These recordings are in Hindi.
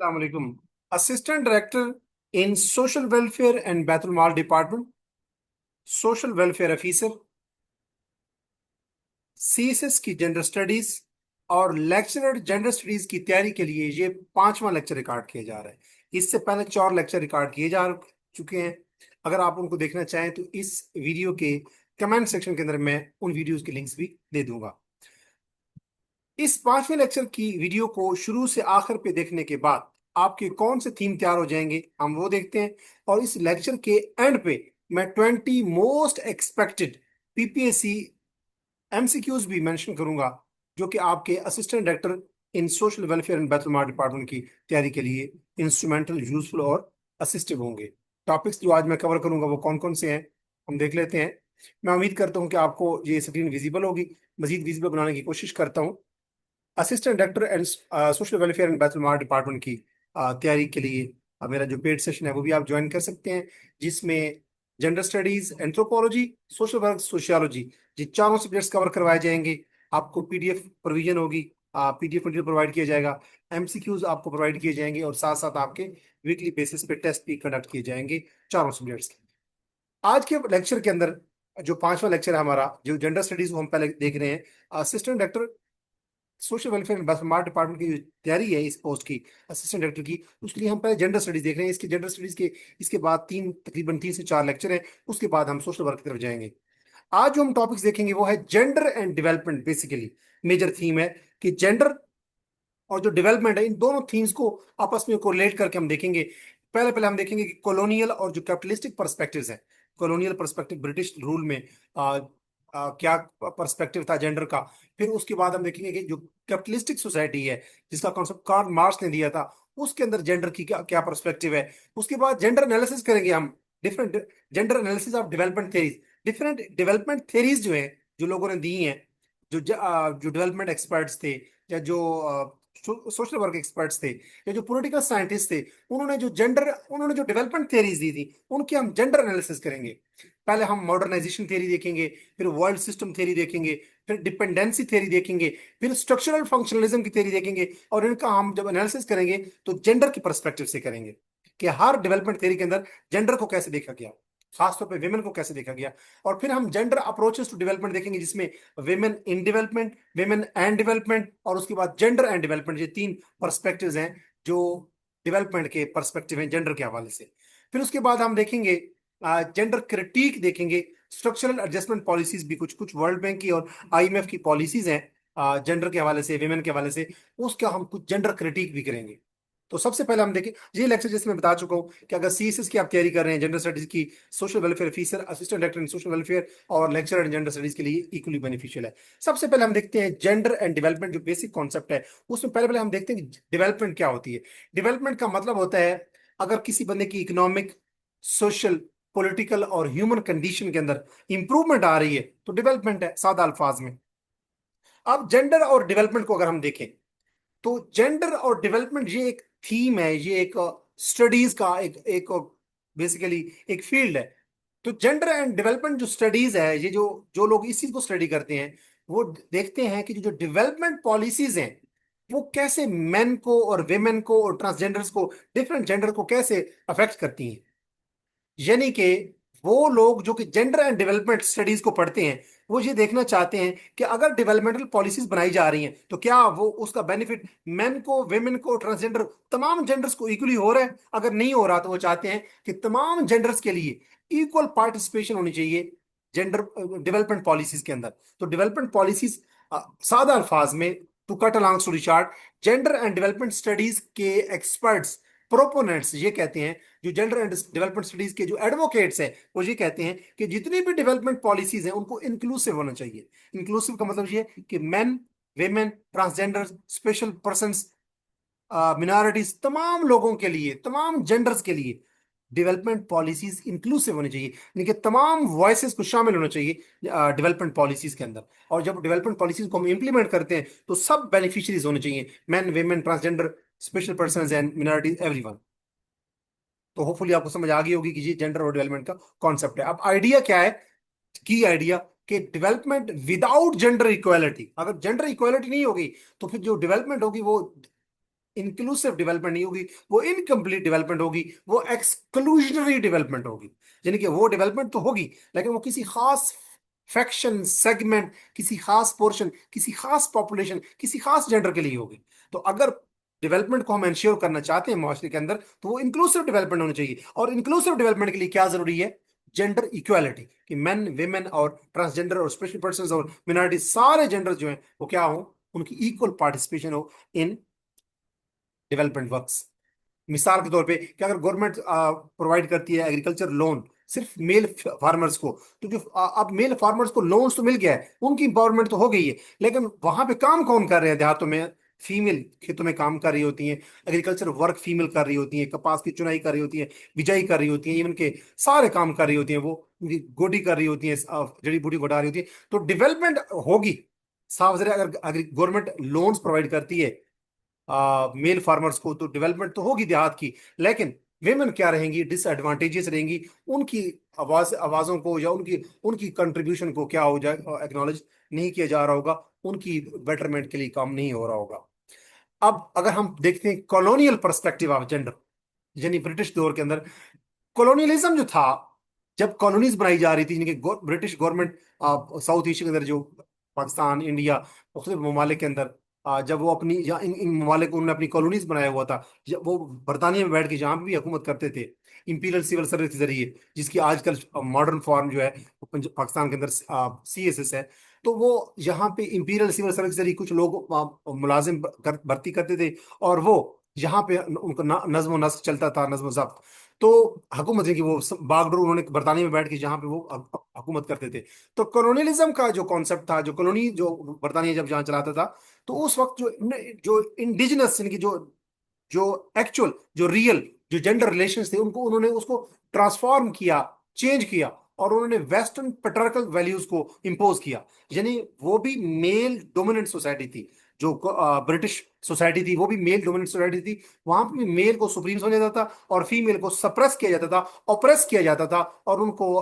Assalamualaikum. Assistant director in social welfare and Betul mall department, social welfare officer, CSS की जेंडर स्टडीज और लेक्चरर जेंडर स्टडीज की तैयारी के लिए ये पांचवा लेक्चर रिकॉर्ड किया जा रहा है। इससे पहले चार लेक्चर रिकॉर्ड किए जा चुके हैं। अगर आप उनको देखना चाहें तो इस वीडियो के कमेंट सेक्शन के अंदर मैं उन वीडियोस के लिंक्स भी दे दूंगा। इस पांचवें लेक्चर की वीडियो को शुरू से आखिर पे देखने के बाद आपके कौन से थीम तैयार हो जाएंगे हम वो देखते हैं। और इस लेक्चर के एंड पे मैं 20 मोस्ट एक्सपेक्टेड पीपीएससी एमसीक्यूज भी मेंशन करूंगा, जो कि आपके assistant director in social welfare and Betul mall department की तैयारी के लिए इंस्ट्रूमेंटल, यूजफुल और असिस्टिव होंगे। टॉपिक्स जो आज मैं कवर करूंगा वो कौन कौन से हैं हम देख लेते हैं। मैं उम्मीद करता हूं कि आपको ये स्क्रीन विजिबल होगी। मजीद विजिबल बनाने की कोशिश करता हूं। Assistant director and social welfare and Betul mall department की तैयारी के लिए मेरा जो पेड सेशन है वो भी आप ज्वाइन कर सकते हैं, जिसमें gender studies, anthropology, social work, sociology, ये चारों सब्जेक्ट्स कवर करवाए जाएंगे। आपको पीडीएफ प्रोविजन होगी, पीडीएफ मटेरियल प्रोवाइड किया जाएगा, एमसीक्यूज आपको प्रोवाइड किए जाएंगे और साथ साथ आपके वीकली बेसिस पे टेस्ट भी कंडक्ट किए जाएंगे चारों सब्जेक्ट्स के। आज के लेक्चर के अंदर जो पांचवा लेक्चर है हमारा, जो जेंडर स्टडीज को हम पहले देख रहे हैं, assistant director social welfare and mart department की जो तैयारी है इस पोस्ट की, असिस्टेंट डायरेक्टर की, उसके लिए हम पहले जेंडर स्टडीज देख रहे हैं। इसके जेंडर स्टडीज के इसके बाद तकरीबन 3 से 4 लेक्चर हैं। उसके बाद हम सोशल वर्क की तरफ जाएंगे। आज जो हम टॉपिक्स देखेंगे वो है gender and development. Basically major theme है कि जेंडर और जो डेवलपमेंट है, इन दोनों थीम्स को आपस में कोरिलेट करके हम देखेंगे। पहले पहले हम देखेंगे कि कॉलोनियल और जो कैपिटलिस्टिक पर्सपेक्टिव्स हैं, कॉलोनियल पर्सपेक्टिव ब्रिटिश रूल में क्या पर्सपेक्टिव था जेंडर का। फिर उसके बाद हम देखेंगे कि जो कैपिटलिस्टिक सोसाइटी है, जिसका कॉन्सेप्ट कार्ल मार्क्स ने दिया था, उसके अंदर जेंडर की क्या क्या पर्सपेक्टिव है। उसके बाद जेंडर एनालिसिस करेंगे हम, different gender analysis of development theories. Different development theories जो है, जो लोगों ने दी हैं, जो डेवलपमेंट एक्सपर्ट्स थे, या जो सोशल वर्क एक्सपर्ट्स थे, या जो पॉलिटिकल साइंटिस्ट थे, उन्होंने जो डेवलपमेंट थ्योरीज दी थी, उनकी हम जेंडर एनालिसिस करेंगे। पहले हम मॉडर्नाइजेशन थ्योरी देखेंगे, फिर वर्ल्ड सिस्टम थ्योरी देखेंगे, फिर डिपेंडेंसी थ्योरी देखेंगे, फिर स्ट्रक्चरल फंक्शनलिज्म की थ्योरी देखेंगे। और इनका हम जब एनालिसिस करेंगे तो जेंडर की पर्सपेक्टिव से करेंगे कि हर डेवलपमेंट थ्योरी के अंदर जेंडर को कैसे देखा गया, खासतौर पे विमेन को कैसे देखा गया। और फिर हम जेंडर अप्रोचेस टू डेवलपमेंट देखेंगे, जिसमें women in development, women and development, और उसके बाद जेंडर एंड डेवलपमेंट, ये 3 पर्सपेक्टिव्स हैं जो डेवलपमेंट के पर्सपेक्टिव हैं जेंडर के हवाले से। फिर उसके बाद हम देखेंगे जेंडर क्रिटिक देखेंगे, स्ट्रक्चरल एडजस्टमेंट पॉलिसीज भी, कुछ कुछ वर्ल्ड बैंक की और आईएमएफ की पॉलिसीज हैं जेंडर के हवाले से, विमेन के हवाले से, उसका हम कुछ जेंडर क्रिटिक भी करेंगे। तो सबसे पहले हम देखें ये लेक्चर जिसमें बता चुका हूं कि अगर सीएसएस की आप तैयारी कर रहे हैं, जेंडर स्टडीज की, social welfare officer, assistant director in social welfare और लेक्चरर इन जेंडर स्टडीज के लिए इक्वली बेनिफिशियल है। सबसे पहले हम देखते हैं जेंडर एंड डेवलपमेंट, जो बेसिक कॉन्सेप्ट है उसमें पहले पहले हम देखते हैं कि डेवलपमेंट क्या होती है। डेवलपमेंट का मतलब होता है अगर किसी बंदे की इकोनॉमिक, सोशल, पॉलिटिकल और ह्यूमन कंडीशन के अंदर इंप्रूवमेंट आ रही है तो डेवलपमेंट है, सादा अल्फाज में। अब जेंडर और डेवलपमेंट को अगर हम देखें तो जेंडर और डेवलपमेंट ये एक थीम है, ये एक स्टडीज का एक एक बेसिकली एक फील्ड है। तो जेंडर एंड डेवलपमेंट जो स्टडीज है, ये जो जो लोग इस चीज को स्टडी करते हैं वो देखते हैं कि जो डेवलपमेंट पॉलिसीज हैं वो कैसे मेन को और वेमेन को और ट्रांसजेंडर्स को, डिफरेंट जेंडर को कैसे अफेक्ट करती हैं। यानी कि वो लोग जो कि जेंडर एंड डेवलपमेंट स्टडीज को पढ़ते हैं वो ये देखना चाहते हैं कि अगर डेवलपमेंटल पॉलिसीज बनाई जा रही हैं तो क्या वो उसका बेनिफिट मेन को, वेमेन को, ट्रांसजेंडर, तमाम जेंडर्स को इक्वली हो रहा है। अगर नहीं हो रहा तो वो चाहते हैं कि तमाम जेंडर्स के लिए इक्वल पार्टिसिपेशन होनी चाहिए जेंडर डेवलपमेंट पॉलिसीज के अंदर। तो डेवलपमेंट पॉलिसीज, सादा अल्फाज में, to cut a long story short, gender and development studies के एक्सपर्ट्स, प्रोपोनेंट्स ये कहते हैं, जो जेंडर एंड डेवलपमेंट स्टडीज के जो एडवोकेट्स हैं वो ये कहते हैं कि जितनी भी डेवलपमेंट पॉलिसीज हैं उनको इंक्लूसिव होना चाहिए। इंक्लूसिव का मतलब ये कि men, women, transgender, special persons, minorities, तमाम लोगों के लिए, तमाम जेंडर्स के लिए डेवलपमेंट पॉलिसीज इंक्लूसिव होनी चाहिए, यानी कि तमाम वॉइसेस को शामिल होना चाहिए डेवलपमेंट पॉलिसीज के अंदर। और जब डेवलपमेंट पॉलिसीज को हम इंप्लीमेंट करते हैं तो सब बेनिफिशियरीज होने चाहिए, man, women, transgender, special person and minorities, everyone. तो होपफुली आपको समझ आ गई होगी कि ये जेंडर और डेवलपमेंट का कॉन्सेप्ट है। अब आइडिया क्या है, की आइडिया कि डेवलपमेंट विदाउट जेंडर इक्वालिटी, अगर जेंडर इक्वालिटी नहीं होगी तो फिर जो डेवलपमेंट होगी वो इंक्लूसिव डेवलपमेंट नहीं होगी, वो इनकम्प्लीट डेवलपमेंट होगी, वो एक्सक्लूजनरी डेवलपमेंट होगी। यानी कि वो डेवलपमेंट तो होगी लेकिन वो किसी खास फैक्शन सेगमेंट, किसी खास पोर्शन, किसी खास पॉपुलेशन, किसी खास जेंडर के लिए होगी। तो अगर डेवलपमेंट को हम इंश्योर करना चाहते हैं माशरे के अंदर, तो वो इंक्लूसिव डेवलपमेंट होनी चाहिए। और इंक्लूसिव डेवलपमेंट के लिए क्या जरूरी है? जेंडर इक्वालिटी, कि मेन विमेन और ट्रांसजेंडर और स्पेशल पर्सन और मिनॉरिटी, सारे जेंडर जो हैं वो क्या हो, उनकी इक्वल पार्टिसिपेशन हो इन डेवलपमेंट वर्क्स। मिसाल के तौर पे कि अगर गवर्नमेंट प्रोवाइड करती है एग्रीकल्चर लोन सिर्फ मेल फार्मर्स को, तो जो अब मेल फार्मर्स को लोन्स तो मिल गया है, उनकी इंपावरमेंट तो हो गई है, लेकिन वहां पे काम कौन कर रहे हैं? देहातों में फीमेल खेतों में काम कर रही होती हैं, एग्रीकल्चर वर्क फीमेल कर रही होती हैं, कपास की चुनाई कर रही होती है, बिजाई कर रही होती है, इवन के सारे काम कर रही होती हैं, वो उनकी गोडी कर रही होती है, जड़ी बूटी घटा रही होती है। तो डेवलपमेंट होगी साफ जरिए अगर गवर्नमेंट लोन्स प्रोवाइड करती है मेल फार्मर्स को, तो डेवलपमेंट तो होगी देहात की। लेकिन वेमेन क्या रहेंगी? डिसएडवांटेजेस रहेंगी, उनकी आवाजों को या उनकी उनकी कंट्रीब्यूशन को क्या हो जाए, एक्नॉलेज नहीं किया जा रहा होगा, उनकी बेटरमेंट के लिए काम नहीं हो रहा होगा। अब अगर हम देखते हैं कॉलोनियल पर्सपेक्टिव ऑफ जेंडर, यानी ब्रिटिश दौर के अंदर कॉलोनियलिज्म जो था, जब कॉलोनीज बनाई जा रही थी, जिनके ब्रिटिश गवर्नमेंट साउथ एशिया के अंदर, जो पाकिस्तान, इंडिया, मुख्तलिफ ममालिक के अंदर, जब वो अपनी इन इन ममालिक को उन्होंने अपनी कॉलोनीज बनाया हुआ था, जब वो बरतानिया में बैठ के जहाँ पे भी हुकूमत करते थे इंपीरियल सिविल सर्विस के जरिए, जिसकी आजकल मॉडर्न फॉर्म जो है वो पाकिस्तान के अंदर CSS है। तो वो यहाँ पे इंपीरियल सिविल सर्विस के जरिए कुछ लोग मुलाजिम भर्ती करते थे, और वो यहाँ पे उनका नज्म व नस्क चलता था, नज्म व जब्त। तो हुकूमत की वो बागडोर उन्होंने बरतानिया में बैठ के जहाँ पे वो हुकूमत करते थे। तो कॉलोनियलिज्म का जो कॉन्सेप्ट था, जो कॉलोनी जो बरतानिया जब जहाँ चलाता था, तो उस वक्त जो इंडिजिनस, यानी कि जो एक्चुअल, जो रियल, जो जेंडर रिलेशंस थे, उनको उन्होंने उसको ट्रांसफॉर्म किया, चेंज किया, और उन्होंने वेस्टर्न पेट्रियार्कल वैल्यूज को इम्पोज किया। यानी वो भी मेल डोमिनेंट सोसाइटी थी, जो ब्रिटिश सोसाइटी थी, वो भी मेल डोमिनेंट सोसाइटी थी। वहां पे भी मेल को सुप्रीम समझा जाता था, और फीमेल को सप्रेस किया जाता था, ऑप्रेस किया जाता था, और उनको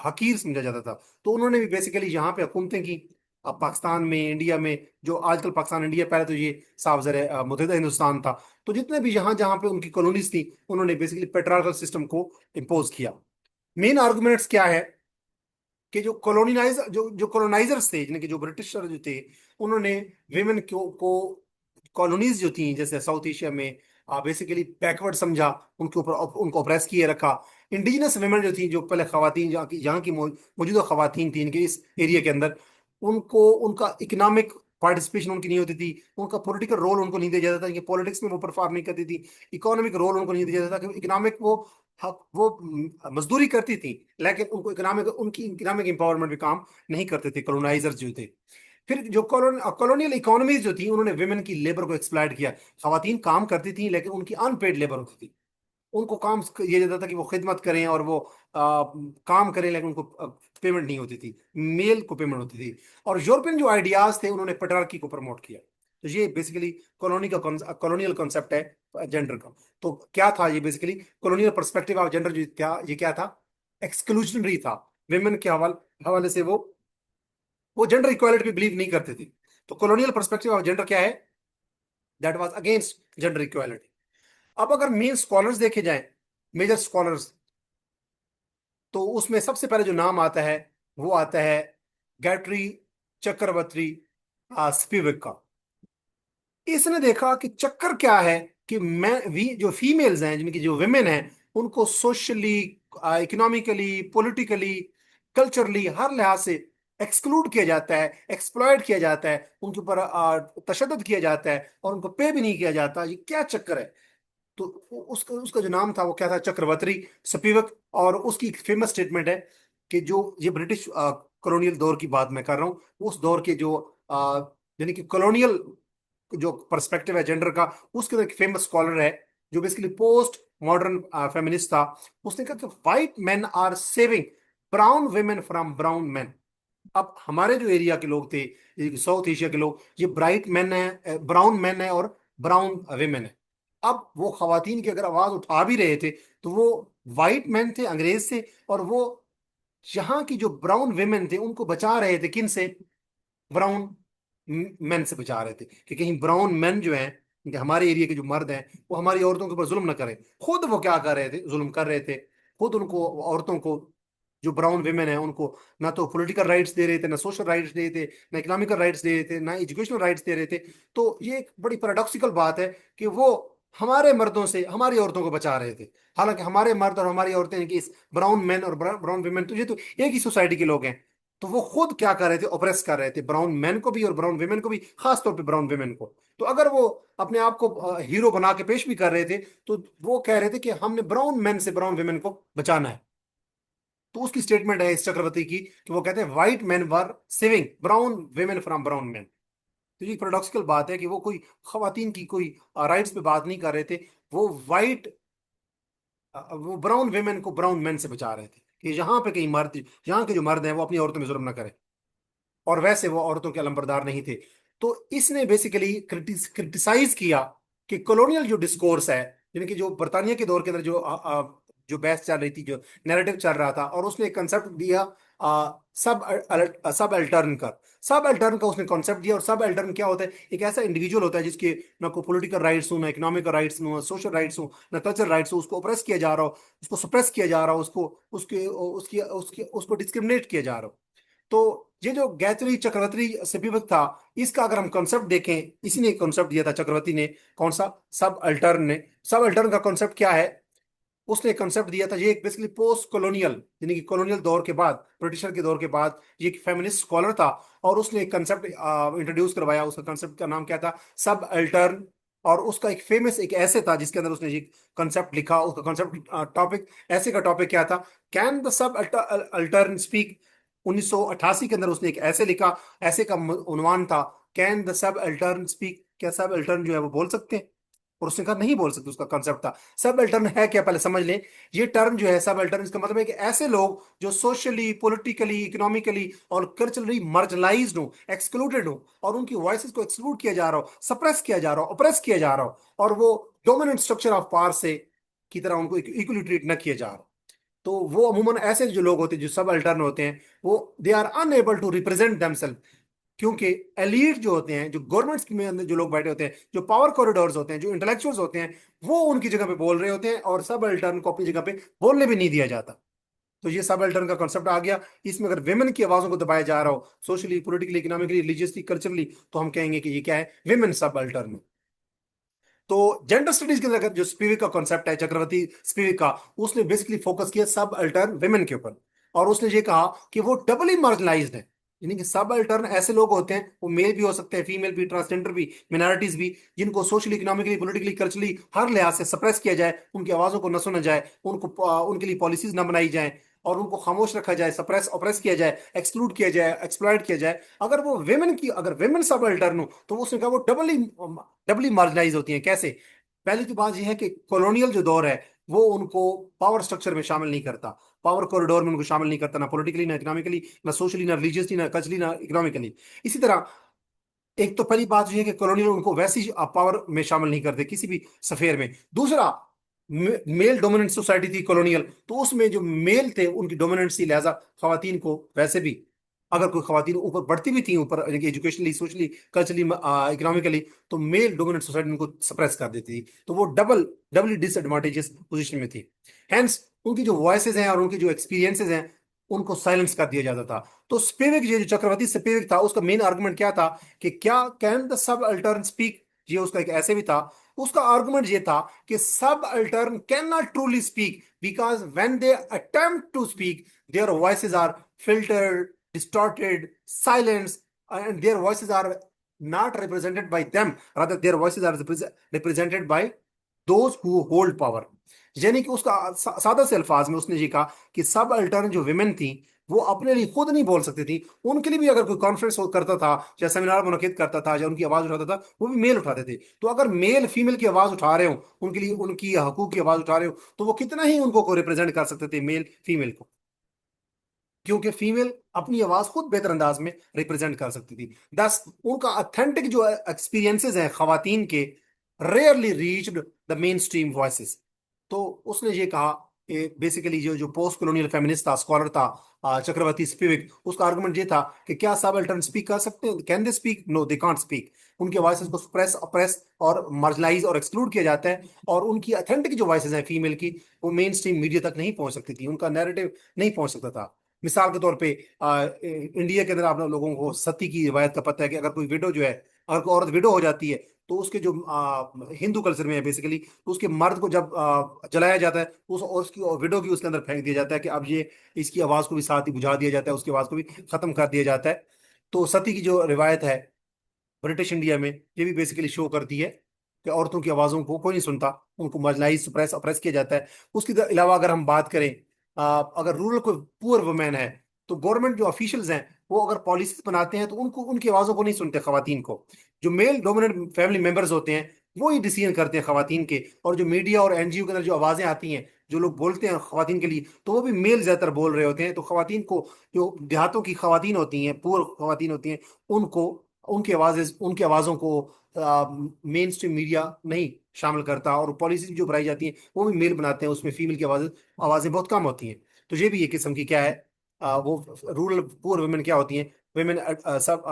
हकीर समझा जाता था। तो उन्होंने भी बेसिकली यहाँ पे हुकूमतें की। अब पाकिस्तान में, इंडिया में, जो आजकल पाकिस्तान इंडिया, पहले तो ये साफ ज़र मुत्तहिदा हिंदुस्तान था, तो जितने भी जहां जहां पे उनकी कॉलोनीज थी, उन्होंने बेसिकली पेट्रार्कल सिस्टम को इम्पोज किया। मेन आर्गुमेंट्स क्या है? कि जो कॉलोनाइजर्स थे, यानी कि जो ब्रिटिशर जो थे, उन्होंने विमेन को कॉलोनीज जो थी जैसे साउथ एशिया में बेसिकली बैकवर्ड समझा, उनके ऊपर उनको ऑप्रेस किए रखा। इंडिजिनस वेमेन जो थी, जो पहले खवातीन, यहाँ की मौजूदा खवातीन थी इनके इस एरिया के अंदर, उनको उनका इकोनॉमिक पार्टिसिपेशन उनकी नहीं होती थी, उनका पॉलिटिकल रोल उनको नहीं दिया जाता था, कि पॉलिटिक्स में वो परफॉर्म नहीं करती थी, इकोनॉमिक रोल उनको नहीं दिया जाता था, इकोनॉमिक वो मजदूरी करती थी, लेकिन उनको इकोनॉमिक, उनकी इकोनॉमिक एम्पावरमेंट में काम नहीं करते थे कॉलोनाइजर्स जो थे। फिर जो कॉलोनियल इकोनॉमीज जो थी, उन्होंने विमेन की लेबर को एक्सप्लॉइट किया। खवातीन काम करती थी लेकिन उनकी अनपेड लेबर होती थी, उनको काम ये जाता था कि वो खिदमत करें और वो काम करें, लेकिन उनको पेमेंट नहीं होती थी, मेल को पेमेंट होती थी। और यूरोपियन जो आइडियाज थे, उन्होंने पेट्रार्की को प्रमोट किया। तो ये बेसिकली कॉलोनी का कॉलोनियल कॉन्सेप्ट है जेंडर का। तो क्या था ये? Basically colonial perspective of gender जो था, ये क्या था? एक्सक्लूजनरी था। विमेन के हवाले से वो जेंडर इक्वालिटी पे बिलीव नहीं करते थे। तो कॉलोनियल पर्सपेक्टिव ऑफ जेंडर क्या है? That was against gender equality. अब अगर मेन स्कॉलर्स देखे जाएं, मेजर स्कॉलर्स, तो उसमें सबसे पहले जो नाम आता है वो आता है गैट्री चक्रवर्ती स्पिवक का। इसने देखा कि चक्कर क्या है, कि मैं जो फीमेल्स हैं, जिनकी जो विमेन हैं, उनको सोशली, इकोनॉमिकली, पॉलिटिकली, कल्चरली, हर लिहाज से एक्सक्लूड किया जाता है, एक्सप्लॉयट किया जाता है, उनके ऊपर तशद्दुद किया जाता है, और उनको पे भी नहीं किया जाता। ये क्या चक्कर है? तो उसका उसका जो नाम था वो क्या था? चक्रवर्ती स्पिवक। और उसकी एक फेमस स्टेटमेंट है कि जो ये ब्रिटिश कॉलोनियल दौर की बात मैं कर रहा हूँ, उस दौर के जो यानी कि कॉलोनियल जो पर्सपेक्टिव है जेंडर का, उसके अंदर एक फेमस स्कॉलर है जो बेसिकली पोस्ट मॉडर्न फेमिनिस्ट था। उसने कहा कि white man are saving brown women from brown man. अब हमारे जो एरिया के लोग थे, साउथ एशिया के लोग, ये ब्राइट मैन है, ब्राउन मैन है, और ब्राउन वेमेन है। अब वो खवातीन की अगर आवाज उठा भी रहे थे, तो वो वाइट मैन थे, अंग्रेज से, और वो यहाँ की जो ब्राउन वेमेन थे उनको बचा रहे थे। किन से? ब्राउन मैन से बचा रहे थे, कि कहीं ब्राउन मैन जो हैं कि हमारे एरिया के जो मर्द हैं वो हमारी औरतों के ऊपर जुल्म न करें। खुद वो क्या कर रहे थे, जुल्म कर रहे थे। खुद उनको, औरतों को, जो ब्राउन विमेन है उनको ना तो पॉलिटिकल राइट्स दे रहे थे, ना सोशल राइट्स दे रहे थे, ना इकोनॉमिकल राइट्स दे रहे थे, ना एजुकेशनल राइट्स दे रहे थे। तो ये एक बड़ी पैराडॉक्सिकल बात है कि वो हमारे मर्दों से हमारी औरतों को बचा रहे थे। हालांकि हमारे मर्द और हमारी औरतें कि इस ब्राउन मैन और ब्राउन विमेन, तो ये तो एक ही सोसाइटी के लोग हैं। तो वो खुद क्या कर रहे थे, ओप्रेस कर रहे थे ब्राउन मैन को भी और ब्राउन विमेन को भी, खास तौर पे ब्राउन विमेन को। तो अगर वो अपने आप को हीरो बना के पेश भी कर रहे थे, तो वो कह रहे थे कि हमने ब्राउन मैन से ब्राउन विमेन को बचाना है। तो उसकी स्टेटमेंट है इस चक्रवर्ती की कि वो कहते हैं white man were saving brown women from brown man. तो ये पैराडॉक्सिकल बात है कि वो कोई खवातीन की कोई राइट्स पे बात नहीं कर रहे थे। वो वाइट, वो ब्राउन विमेन को ब्राउन मैन से बचा रहे थे कि यहाँ पे कहीं मर्द, यहाँ के जो मर्द हैं वो अपनी औरतों में जुल्म ना करें। और वैसे वो औरतों के अलंबरदार नहीं थे। तो इसने बेसिकली क्रिटिसाइज किया कि कॉलोनियल जो डिस्कोर्स है, यानी कि जो बर्तानिया के दौर के अंदर जो बहस चल रही थी, जो नैरेटिव चल रहा था, और उसने एक कंसेप्ट दिया सब सब अल्टर्न का। सब अल्टर्न का उसने कॉन्सेप्ट दिया। और सब अल्टर्न क्या होता है, एक ऐसा इंडिविजुअल होता है जिसके ना कोई पॉलिटिकल राइट्स हो, ना इकोनॉमिकल राइट्स हो, ना सोशल राइट्स हो, ना कल्चरल राइट्स हो, उसको ऑप्रेस किया जा रहा हो, उसको सप्रेस किया जा रहा हो, उसको उसके उसकी उसकी उसको डिस्क्रिमिनेट किया जा रहा हो। तो ये जो गायत्री चक्रवर्ती से विभक्त था, इसका अगर हम कॉन्सेप्ट देखें, इसी ने कॉन्सेप्ट दिया था चक्रवर्ती ने। कौन सा? सब अल्टर्न ने। सब अल्टर्न का कॉन्सेप्ट क्या है? उसने कॉन्सेप्ट दिया था, ये एक बेसिकली पोस्ट कॉलोनियल, यानी कि कॉलोनियल दौर के बाद, ब्रिटिशर के दौर के बाद, ये एक फेमिनिस्ट स्कॉलर था। और उसने एक कंसेप्ट इंट्रोड्यूस करवाया। उसका कंसेप्ट का नाम क्या था? सब अल्टर्न। और उसका एक फेमस एक ऐसे था जिसके अंदर उसने ये कंसेप्ट लिखा। उसका कंसेप्ट टॉपिक, ऐसे का टॉपिक क्या था? Can the sub अल्टर्न speak. 1988 के अंदर उसने एक ऐसे लिखा। ऐसे का उन्वान था, कैन द सब अल्टर्न स्पीक, क्या सब अल्टर्न जो है वो बोल सकते हैं? और उसने कहा नहीं बोल सकते। उसका कंसेप्ट था। सब अल्टर्न है क्या, पहले समझ लें। ये टर्म जो है सब अल्टर्न, इसका मतलब है कि ऐसे लोग जो सोशली, पॉलिटिकली, इकोनॉमिकली और कल्चरली मार्जिनलाइज्ड हो, एक्सक्लूडेड हो, और उनकी वॉइसेस को एक्सक्लूड किया जा रहा हो, सप्रेस किया जा रहा हो, ऑप्रेस किया जा रहा हो, और वो डोमिनेंट स्ट्रक्चर ऑफ पावर से की तरह उनको इक्वली ट्रीट न किया जा रहा। तो वो अमूमन ऐसे जो लोग होते हैं, जो सब अल्टर्न होते हैं, वो they are unable to represent themself. क्योंकि एलीट जो होते हैं, जो गवर्नमेंट्स में अंदर जो लोग बैठे होते हैं, जो पावर कॉरिडोर्स होते हैं, जो इंटेलेक्चुअल्स होते हैं, वो उनकी जगह पे बोल रहे होते हैं, और सब अल्टर्न को अपनी जगह पे बोलने भी नहीं दिया जाता। तो ये सब अल्टर्न का कॉन्सेप्ट आ गया। इसमें अगर विमेन की आवाजों को दबाया जा रहा हो, socially, politically, economically, religiously, culturally, तो हम कहेंगे कि ये क्या है? विमेन सब अल्टर्न। तो जेंडर स्टडीज के अंदर जो स्पिविक का कॉन्सेप्ट है, चक्रवर्ती स्पिविक का, उसने बेसिकली फोकस किया सब अल्टर्न विमेन के ऊपर। और उसने ये कहा कि वो डबली मार्जिनलाइज्ड है। यानी कि सब अल्टर्न ऐसे लोग होते हैं, वो मेल भी हो सकते हैं, फीमेल भी, ट्रांसजेंडर भी, मिनॉरिटीज भी, जिनको सोशली, इकोनॉमिकली, पॉलिटिकली, कल्चरली हर लिहाज से सप्रेस किया जाए, उनकी आवाजों को न सुना जाए, उनको उनके लिए पॉलिसीज न बनाई जाए, और उनको खामोश रखा जाए, सप्रेस ऑप्रेस किया जाए, एक्सक्लूड किया जाए, एक्सप्लॉइट किया जाए। अगर वो वेमेन की, अगर वेमेन सब अल्टर्न हो, तो उसने कहा वो डबली डबली मार्जिनाइज होती हैं। कैसे? पहली तो बात यह है कि कॉलोनियल जो दौर है, वो उनको पावर स्ट्रक्चर में शामिल नहीं करता, पावर कॉरिडोर में उनको शामिल नहीं करता, ना पॉलिटिकली, ना इकोनॉमिकली, ना सोशली, ना रिलीजियसली, ना कल्चरली, ना इकोनॉमिकली। इसी तरह एक तो पहली बात यह है कि कॉलोनियल उनको वैसी पावर में शामिल नहीं करते किसी भी सफेयर में। दूसरा, मेल डोमिनेंट सोसाइटी थी कॉलोनियल, तो उसमें जो मेल थे उनकी डोमिनेंस थी, लिहाजा खवातीन को वैसे भी, अगर कोई खवातीन ऊपर बढ़ती भी थी, ऊपर एजुकेशनली, सोशली, कल्चरली, इकोनॉमिकली, तो मेल डोमिनेंट सोसाइटी उनको सप्रेस कर देती थी। तो वो डबली डिसएडवांटेजेस पोजीशन में थी। हेंस उनकी जो वॉइसेस हैं और उनकी जो एक्सपीरियंसेस हैं, उनको साइलेंस कर दिया जाता था। तो स्पिविक, ये जो चक्रवर्ती स्पिविक था, उसका मेन आर्गुमेंट क्या था कि क्या कैन द सब अल्टर्न स्पीक। ये उसका एक ऐसे भी था। उसका आर्गुमेंट ये था कि subaltern can not truly speak because when they attempt to speak, their voices are filtered, distorted, silenced, and their voices are not represented by them. Rather, their voices are represented by those who hold power. यानी कि उसका सादा से अल्फाज में उसने ये कहा कि सब अल्टर्न जो विमेन थी, वो अपने लिए खुद नहीं बोल सकती थी। उनके लिए भी अगर कोई कॉन्फ्रेंस करता था, या सेमिनार मुनक्किद करता था, या उनकी आवाज उठाता था, वो भी मेल उठाते थे। तो अगर मेल फीमेल की आवाज उठा रहे हो, उनके लिए उनकी हकूक की आवाज उठा रहे हो, तो वो कितना ही उनको रिप्रेजेंट कर सकते थे, मेल फीमेल को। क्योंकि फीमेल अपनी आवाज खुद बेहतर अंदाज में रिप्रेजेंट कर सकती थी। दस उनका ऑथेंटिक जो एक्सपीरियंसेस हैं खवातीन के, rarely reached the main stream voices. तो उसने ये कहा बेसिकली जो जो पोस्ट कॉलोनियल फेमिनिस्ट था, स्कॉलर था, चक्रवर्ती स्पिविक, उसका आर्गुमेंट ये था कि क्या सब अल्टर्न स्पीक कर सकते हैं, can they speak, no they can't speak. उनके वॉइसेस को सप्रेस अप्रेस और मार्जिनलाइज और एक्सक्लूड किया जाता है, और उनकी अथेंटिक जो वॉइसेस हैं फीमेल की, वो मेन स्ट्रीम मीडिया तक नहीं पहुंच सकती थी, उनका नैरेटिव नहीं पहुंच सकता था। मिसाल के तौर पे इंडिया के अंदर आप लोगों को सती की रिवायत का पता है कि अगर कोई विडो जो है, अगर कोई औरत विडो हो जाती है, तो उसके जो हिंदू कल्चर में है बेसिकली, तो उसके मर्द को जब जलाया जाता है, उस और उसकी विडो की उसके अंदर फेंक दिया जाता है कि अब ये इसकी आवाज को भी साथ ही बुझा दिया जाता है, उसकी आवाज को भी खत्म कर दिया जाता है। तो सती की जो रिवायत है ब्रिटिश इंडिया में, ये भी बेसिकली शो करती है कि औरतों की आवाज़ों को कोई नहीं सुनता, उनको मार्जिनाइज सुप्रेस अप्रेस किया जाता है। उसके अलावा अगर हम बात करें, अगर रूरल कोई पुअर वुमेन है, तो गवर्नमेंट जो ऑफिशियल्स हैं वो अगर पॉलिसीज बनाते हैं तो उनको उनकी आवाज़ों को नहीं सुनते खवातीन को। जो मेल डोमिनेंट फैमिली मेंबर्स होते हैं वो ही डिसीजन करते हैं खवातीन के, और जो मीडिया और एनजीओ के अंदर जो आवाज़ें आती हैं, जो लोग बोलते हैं खवातीन के लिए, तो वो भी मेल ज़्यादातर बोल रहे होते हैं। तो खवातीन को, जो देहातों की खवातीन होती हैं, पुअर खवातीन होती हैं, उनको उनकी आवाज़ों को मेन स्ट्रीम मीडिया नहीं शामिल करता, और पॉलिसी जो बनाई जाती है वो भी मेल बनाते हैं, उसमें फीमेल की आवाज़ें आवाज़ें बहुत कम होती हैं। तो ये भी एक किस्म की क्या है, वो रूरल पुअर वुमेन क्या होती हैं, वुमेन सब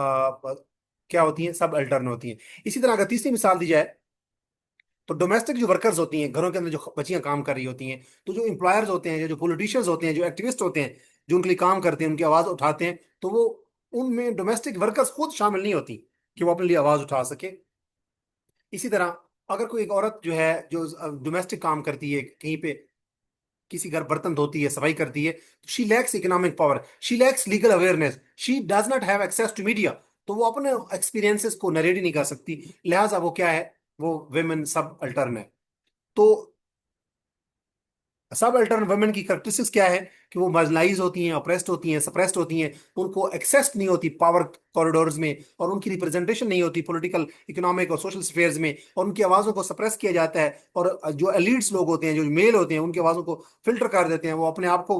क्या होती हैं, सब अल्टर्न होती हैं। इसी तरह अगर तीसरी मिसाल दी जाए, तो डोमेस्टिक जो वर्कर्स होती हैं, घरों के अंदर जो बच्चियां काम कर रही होती हैं, तो जो एम्प्लॉयर्स होते हैं, जो पॉलिटिशियंस होते हैं, जो एक्टिविस्ट होते हैं, जो उनके लिए काम करते हैं, उनकी आवाज़ उठाते हैं, तो वो उनमें डोमेस्टिक वर्कर्स खुद शामिल नहीं होती कि वो अपने लिए आवाज़ उठा सके। इसी तरह अगर कोई एक औरत जो है, जो डोमेस्टिक काम करती है कहीं पे, किसी घर बर्तन धोती है, सफाई करती है, she lacks economic power, she lacks legal awareness, she does not have access to media, तो वो अपने एक्सपीरियंसेस को नरेट ही नहीं कर सकती, लिहाजा वो क्या है, वो वेमेन सब अल्टर्न है। तो सब अल्टर्न वुमेन की करेक्टरिस्टिक्स क्या है, कि वो मार्जिनलाइज होती हैं, अप्रेस्ड होती हैं, सप्रेस्ड होती हैं, उनको एक्सेस नहीं होती पावर कॉरिडोर्स में, और उनकी रिप्रेजेंटेशन नहीं होती पॉलिटिकल, इकोनॉमिक और सोशल स्फेयर्स में, और उनकी आवाज़ों को सप्रेस किया जाता है। और जो एलिट्स लोग होते हैं, जो मेल होते हैं, उनकी आवाज़ों को फिल्टर कर देते हैं, वो अपने आप को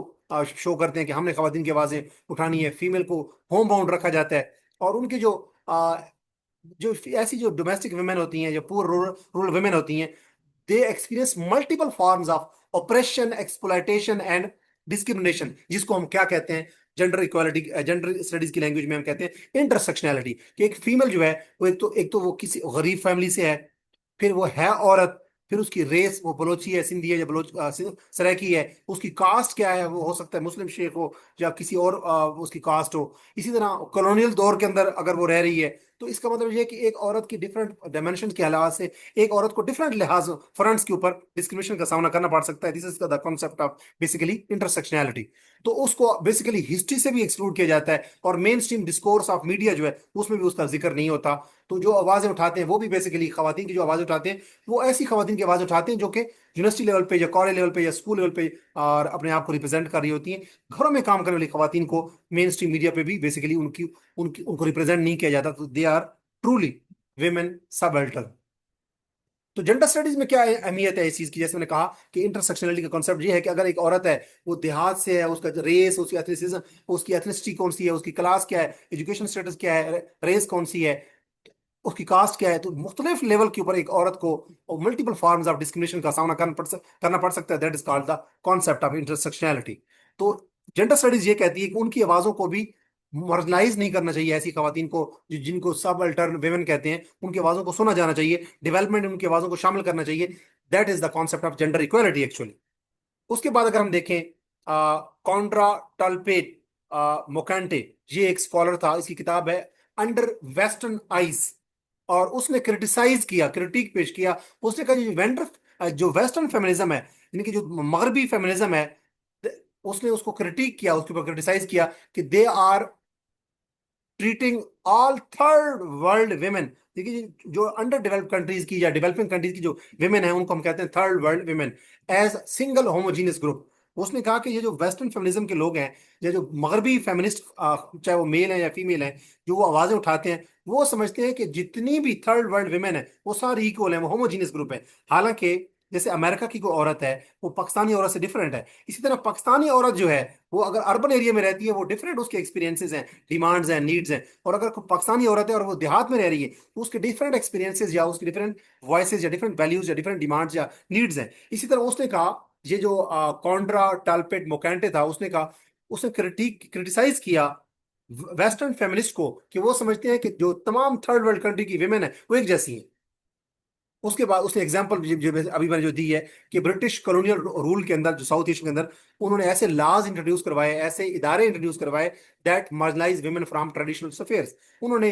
शो करते हैं कि हमने खवातीन की आवाज़ें उठानी है, फीमेल को होम बाउंड रखा जाता है। और उनके जो ऐसी जो डोमेस्टिक वुमेन होती हैं, जो पूर रूरल रूरल वुमेन होती हैं, they experience multiple forms of oppression, exploitation and discrimination, जिसको हम क्या कहते हैं, जेंडर इक्वालिटी, जेंडर स्टडीज की लैंग्वेज में हम कहते हैं इंटरसेक्शनैलिटी। कि एक फीमेल जो है, वो एक तो वो किसी गरीब फैमिली से है, फिर वो है औरत, फिर उसकी रेस, वो बलोची है, सिंधी है, या सराइकी है, उसकी कास्ट क्या है, वो हो सकता है मुस्लिम शेख हो या किसी और उसकी कास्ट हो। इसी तरह कॉलोनियल दौर के अंदर अगर वो रह रही है, तो इसका मतलब ये है कि एक औरत की डिफरेंट डायमेंशन के लिहाज से, एक औरत को डिफरेंट लिहाज फ्रंट्स के ऊपर डिस्क्रिमिनेशन का सामना करना पड़ सकता है। This is the concept of basically intersectionality. तो उसको बेसिकली हिस्ट्री से भी एक्सक्लूड किया जाता है, और main stream discourse of media जो है उसमें भी उसका जिक्र नहीं होता। तो जो आवाजें उठाते हैं वो भी बेसिकली खवातीन की जो आवाज उठाते हैं, वो ऐसी खवातीन की आवाज उठाते हैं जो कि यूनिवर्सिटी लेवल पे या कॉलेज लेवल पे या स्कूल लेवल पे और अपने आप को रिप्रेजेंट कर रही होती हैं। घरों में काम करने वाली खवातीन को मेन स्ट्रीम मीडिया पे भी बेसिकली उनकी उनकी उनको रिप्रेजेंट नहीं किया जाता, तो they are truly women subaltern. तो जेंडर स्टडीज में क्या अहमियत है इस चीज की, जैसे मैंने कहा कि इंटरसेक्शनलिटी का कॉन्सेप्ट ये है कि अगर एक औरत है, वो देहात से है, उसका रेस, उसकी एथनिसिज्म, उसकी एथनिसिटी कौन सी है, उसकी क्लास क्या है, एजुकेशन स्टेटस क्या है, रेस कौन सी है, उसकी कास्ट क्या है, तो मुख्तलिफ लेवल के ऊपर एक औरत को मल्टीपल फॉर्म्स ऑफ डिस्क्रिमिनेशन का सामना करना पड़ सकता है। That is called the concept of intersectionality. तो जेंडर स्टडीज ये कहती है कि उनकी आवाजों को भी मार्जिनलाइज नहीं करना चाहिए, ऐसी खवातीन को जिनको सब अल्टर्न वेमेन कहते हैं, उनकी आवाजों को सुना जाना चाहिए, डेवलपमेंट में उनकी आवाजों को शामिल करना चाहिए। That is the concept of gender equality actually. उसके बाद अगर हम देखें, कॉन्ड्रा टल्पेट मोकांटे, ये एक स्कॉलर था, इसकी किताब है अंडर वेस्टर्न आइज, और उसने क्रिटिसाइज किया, क्रिटिक पेश किया। उसने कहा जो वेस्टर्न फेमिनिज्म है, यानी कि जो मगरबी फेमिनिज्म है, उसने उसको क्रिटिक किया, उसके ऊपर क्रिटिसाइज किया कि they are treating all third world women. देखिए, जो अंडर डेवलप्ड कंट्रीज की या डेवलपिंग कंट्रीज की जो वेमेन है, उनको हम कहते हैं third world women, as single homogeneous group. उसने कहा कि ये जो वेस्टर्न फेमिनिज्म के लोग हैं, या जो मगरबी फेमिनिस्ट, चाहे वो मेल हैं या फीमेल हैं, जो वो आवाजें उठाते हैं, वो समझते हैं कि जितनी भी थर्ड वर्ल्ड वेमेन है वो सारी इक्वल है, वो होमोजीनियस ग्रुप है। हालांकि जैसे अमेरिका की कोई औरत है, वो पाकिस्तानी औरत से डिफरेंट है, इसी तरह पाकिस्तानी औरत जो है, वो अगर अर्बन एरिया में रहती है, वो डिफरेंट उसके एक्सपीरियंसेस हैं, डिमांड्स हैं, नीड्स हैं। और अगर कोई पाकिस्तानी औरत है और वो देहात में रह रही है, तो उसके डिफरेंट एक्सपीरियंसेस या उसकी डिफरेंट वॉइसेज या डिफरेंट वैल्यूज या डिफरेंट डिमांड्स या नीड्स हैं। इसी तरह उसने कहा ये जो कॉन्ड्रा टालपेट मोकेंटे था, उसने कहा, उसने क्रिटिसाइज किया वेस्टर्न फेमिनिस्ट को कि वो समझते हैं कि जो तमाम थर्ड वर्ल्ड कंट्री की विमेन है वो एक जैसी हैं। उसके बाद उसने एग्जांपल जो अभी मैंने जो दी है कि ब्रिटिश कॉलोनियल रूल के अंदर, जो साउथ एशिया के अंदर, उन्होंने ऐसे लॉज इंट्रोड्यूस करवाए, ऐसे इदारे इंट्रोड्यूस करवाए that marginalise women from traditional affairs. उन्होंने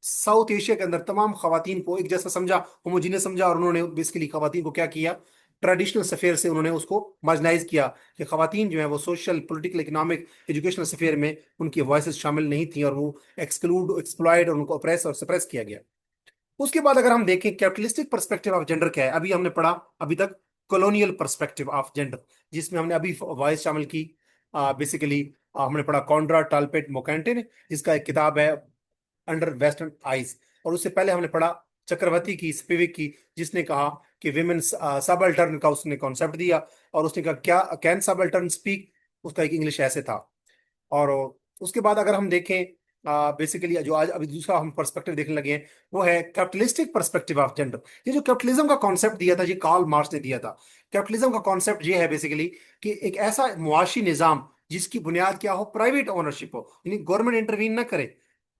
साउथ एशिया के अंदर तमाम खवातीन को एक जैसा समझा, होमोजीनियस समझा, और उन्होंने बेसिकली खवातीन को क्या किया, ट्रेडिशनल अफेयर से उन्होंने उसको मार्जिनाइज किया कि खवातीन जो है वो social, political, economic, educational affair में उनकी वॉइसेस शामिल नहीं थी, और वो एक्सक्लूड, एक्सप्लॉयड, और उनको अप्रेस और सप्रेस किया गया। उसके बाद अगर हम देखें कैपिटलिस्टिक पर्सपेक्टिव ऑफ जेंडर क्या है, अभी हमने पढ़ा अभी तक कॉलोनियल पर्सपेक्टिव ऑफ जेंडर, जिसमें हमने अभी वॉइस शामिल की। बेसिकली हमने पढ़ा कॉन्ड्रा टालपेट मोकेंटे ने, जिसका एक किताब है अंडर वेस्टर्न आइज। और उससे पहले हमने पढ़ा चक्रवर्ती की, स्पिविक की, जिसने कहा कि विमेन सबल्टर्न का उसने कॉन्सेप्ट दिया, और उसने कहा क्या कैन सबल्टर्न स्पीक, उसका एक इंग्लिश ऐसे था। और उसके बाद अगर हम देखें बेसिकली जो आज अभी दूसरा हम पर्सपेक्टिव देखने लगे हैं, वो है कैपिटलिस्टिक पर्सपेक्टिव ऑफ जेंडर। ये जो कैपिटलिज्म का कॉन्सेप्ट दिया था, ये कार्ल मार्क्स ने दिया था। कैपिटलिज्म का कॉन्सेप्ट ये है बेसिकली कि एक ऐसा मुआशी निजाम जिसकी बुनियाद क्या हो, प्राइवेट ओनरशिप हो, यानी गवर्नमेंट इंटरवीन ना करे,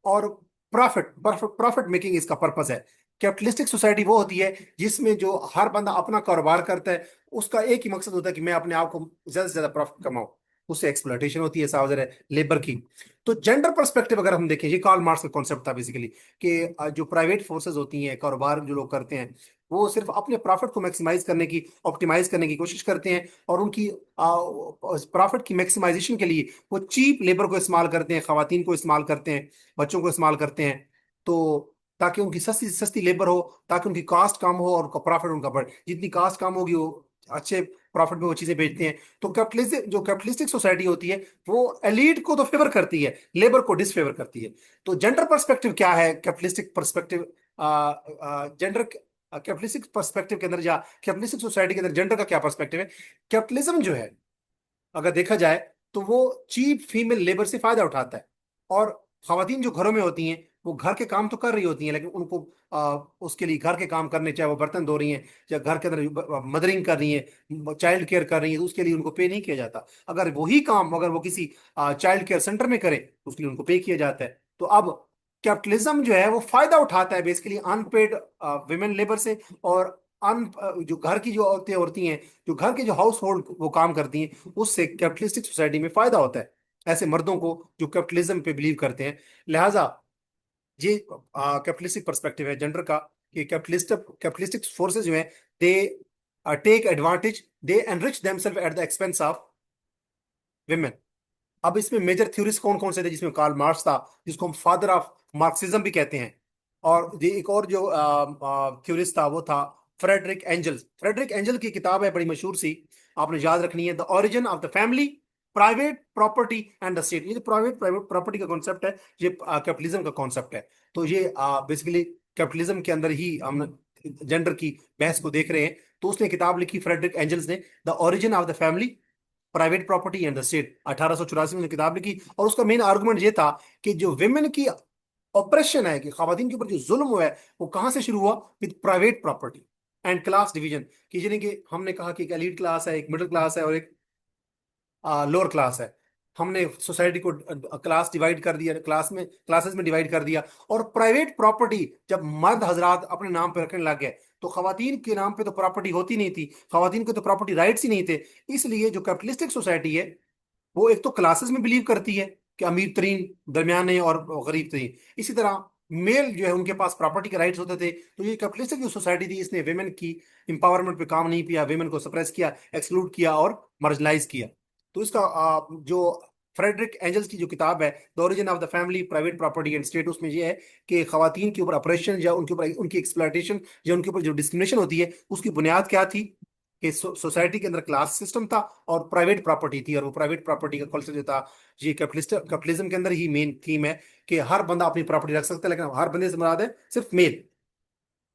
और प्रॉफिट प्रॉफिट मेकिंग इसका पर्पस है। कैपिटलिस्टिक सोसाइटी वो होती है जिसमें जो हर बंदा अपना कारोबार करता है, उसका एक ही मकसद होता है कि मैं अपने आप को ज्यादा से ज्यादा प्रॉफिट कमाऊं। उससे एक्सप्लॉयटेशन होती है, सावधान है, लेबर की। तो जेंडर पर्सपेक्टिव अगर हम देखें, ये कार्ल मार्क्स का कॉन्सेप्ट था बेसिकली कि जो प्राइवेट फोर्सेस होती हैं, कारोबार जो लोग करते हैं, वो सिर्फ अपने प्रॉफिट को मैक्सिमाइज करने की, ऑप्टिमाइज करने की कोशिश करते हैं, और उनकी प्रॉफिट की मैक्सिमाइजेशन के लिए वो चीप लेबर को इस्तेमाल करते हैं, खवातीन को इस्तेमाल करते हैं, बच्चों को इस्तेमाल करते हैं। तो ताकि उनकी सस्ती सस्ती लेबर हो, ताकि उनकी कास्ट कम हो और प्रॉफिट उनका बढ़े। जितनी कास्ट कम होगी, वो अच्छे प्रॉफिट में वो चीजें बेचते हैं। तो कैपिटलिस्ट जो कैपिटलिस्टिक सोसाइटी होती है, वो एलीट को तो फेवर करती है, लेबर को डिसफेवर करती है। तो जेंडर पर्सपेक्टिव क्या है, capitalistic perspective, gender capitalistic perspective के अंदर या कैपिटलिस्टिक सोसाइटी के अंदर जेंडर का क्या पर्सपेक्टिव है। कैपिटलिज्म जो है, अगर देखा जाए, तो वो चीप फीमेल लेबर से फायदा उठाता है। और खातन जो घरों में होती हैं, वो घर के काम तो कर रही होती हैं, लेकिन उनको उसके लिए घर के काम करने, चाहे वो बर्तन धो रही हैं, या घर के अंदर मदरिंग कर रही हैं, चाइल्ड केयर कर रही हैं, तो उसके लिए उनको पे नहीं किया जाता। अगर वही काम अगर वो किसी चाइल्ड केयर सेंटर में करे, तो उसके लिए उनको पे किया जाता है। तो अब कैपिटलिज्म जो है वो फायदा उठाता है बेसिकली अनपेड विमेन लेबर से, और अन जो घर की जो औरतें होती हैं, जो घर के जो हाउस होल्ड वो काम करती हैं, उससे कैपिटलिस्टिक सोसाइटी में फायदा होता है ऐसे मर्दों को जो कैपिटलिज्म पे बिलीव करते हैं। लिहाजा ये कैपिटलिस्टिक पर्सपेक्टिव है जेंडर का, कि कैपिटलिस्टिक फोर्सेस जो हैं, they take advantage, they enrich themselves at the expense of women. अब इसमें मेजर थ्योरिस्ट कौन कौन से थे, जिसमें कार्ल मार्क्स था, जिसको हम फादर ऑफ मार्क्सिज्म भी कहते हैं। और ये एक और जो थ्योरिस्ट था, वो था फ्रेडरिक एंजल। फ्रेडरिक एंजल की किताब है बड़ी मशहूर सी, आपने याद रखनी है, the origin of the family, private property and the state. ये जो प्राइवेट प्राइवेट प्रॉपर्टी का कॉन्सेप्ट है, ये कैपिटलिज्म का कॉन्सेप्ट है। तो ये बेसिकली कैपिटलिज्म के अंदर ही हम जेंडर की बहस को देख रहे हैं। तो उसने किताब लिखी फ्रेडरिक एंजल्स ने, the origin of the family, private property and the state. 1884 में किताब लिखी, और उसका मेन आर्गुमेंट ये था कि जो विमेन की ऑपरेशन है, कि खवातीन के ऊपर जो जुल्म हुआ है, वो कहां से शुरू हुआ, with private property and class division. कि यानी कि हमने कहा कि एक एलीट क्लास है, एक मिडिल क्लास है, और एक लोअर क्लास है। हमने सोसाइटी को क्लास डिवाइड कर दिया, क्लास में क्लासेस में डिवाइड कर दिया। और प्राइवेट प्रॉपर्टी जब मर्द हजरात अपने नाम पे रखने लग गए, तो खवातीन के नाम पे तो प्रॉपर्टी होती नहीं थी, खवातीन के तो प्रॉपर्टी राइट्स ही नहीं थे। इसलिए जो कैपिटलिस्टिक सोसाइटी है, वो एक तो क्लासेस में बिलीव करती है कि अमीर तरीन, दरमियाने और गरीब तरीन। इसी तरह मेल जो है, उनके पास प्रॉपर्टी के राइट्स होते थे। तो ये कैपिटलिस्टिक जो सोसाइटी थी, इसने वेमेन की इंपावरमेंट पे काम नहीं किया, वेमेन को सप्रेस किया, एक्सक्लूड किया और मार्जिनलाइज किया। तो इसका जो फ्रेडरिक एंजल्स की जो किताब है, the origin of the family, private property and state, उसमें ये है कि खवातीन के ऊपर ऑपरेशन, या उनके ऊपर उनकी एक्सप्लॉयटेशन, या उनके ऊपर जो डिस्क्रिमिनेशन होती है, उसकी बुनियाद क्या थी, कि सोसाइटी के अंदर क्लास सिस्टम था और प्राइवेट प्रॉपर्टी थी। और वो प्राइवेट प्रॉपर्टी का कल्चर जो था, ये कैपिटलिज्म के अंदर ही मेन थीम है, कि हर बंदा अपनी प्रॉपर्टी रख सकता है, लेकिन हर बंदे से मुराद है सिर्फ मेल।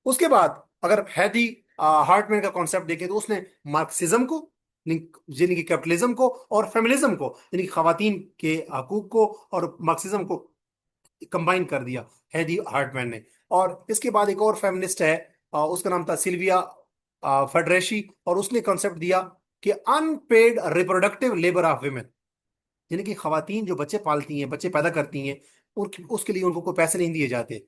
उसके बाद अगर हैदी हार्टमैन का कॉन्सेप्ट देखें, तो उसने मार्क्सिज्म को, यानी कि कैपिटलिज्म को और फेमिनिज्म को, यानी कि खवातीन के हकूक को और मार्क्सिज्म को कंबाइन कर दिया हैदी हार्टमैन ने। और इसके बाद एक और फेमिनिस्ट है, उसका नाम था सिल्विया फेडरेशी, और उसने कॉन्सेप्ट दिया कि unpaid reproductive labour of women, यानी कि खवातीन जो बच्चे पालती हैं, बच्चे पैदा करती हैं, उसके लिए उनको कोई पैसे नहीं दिए जाते।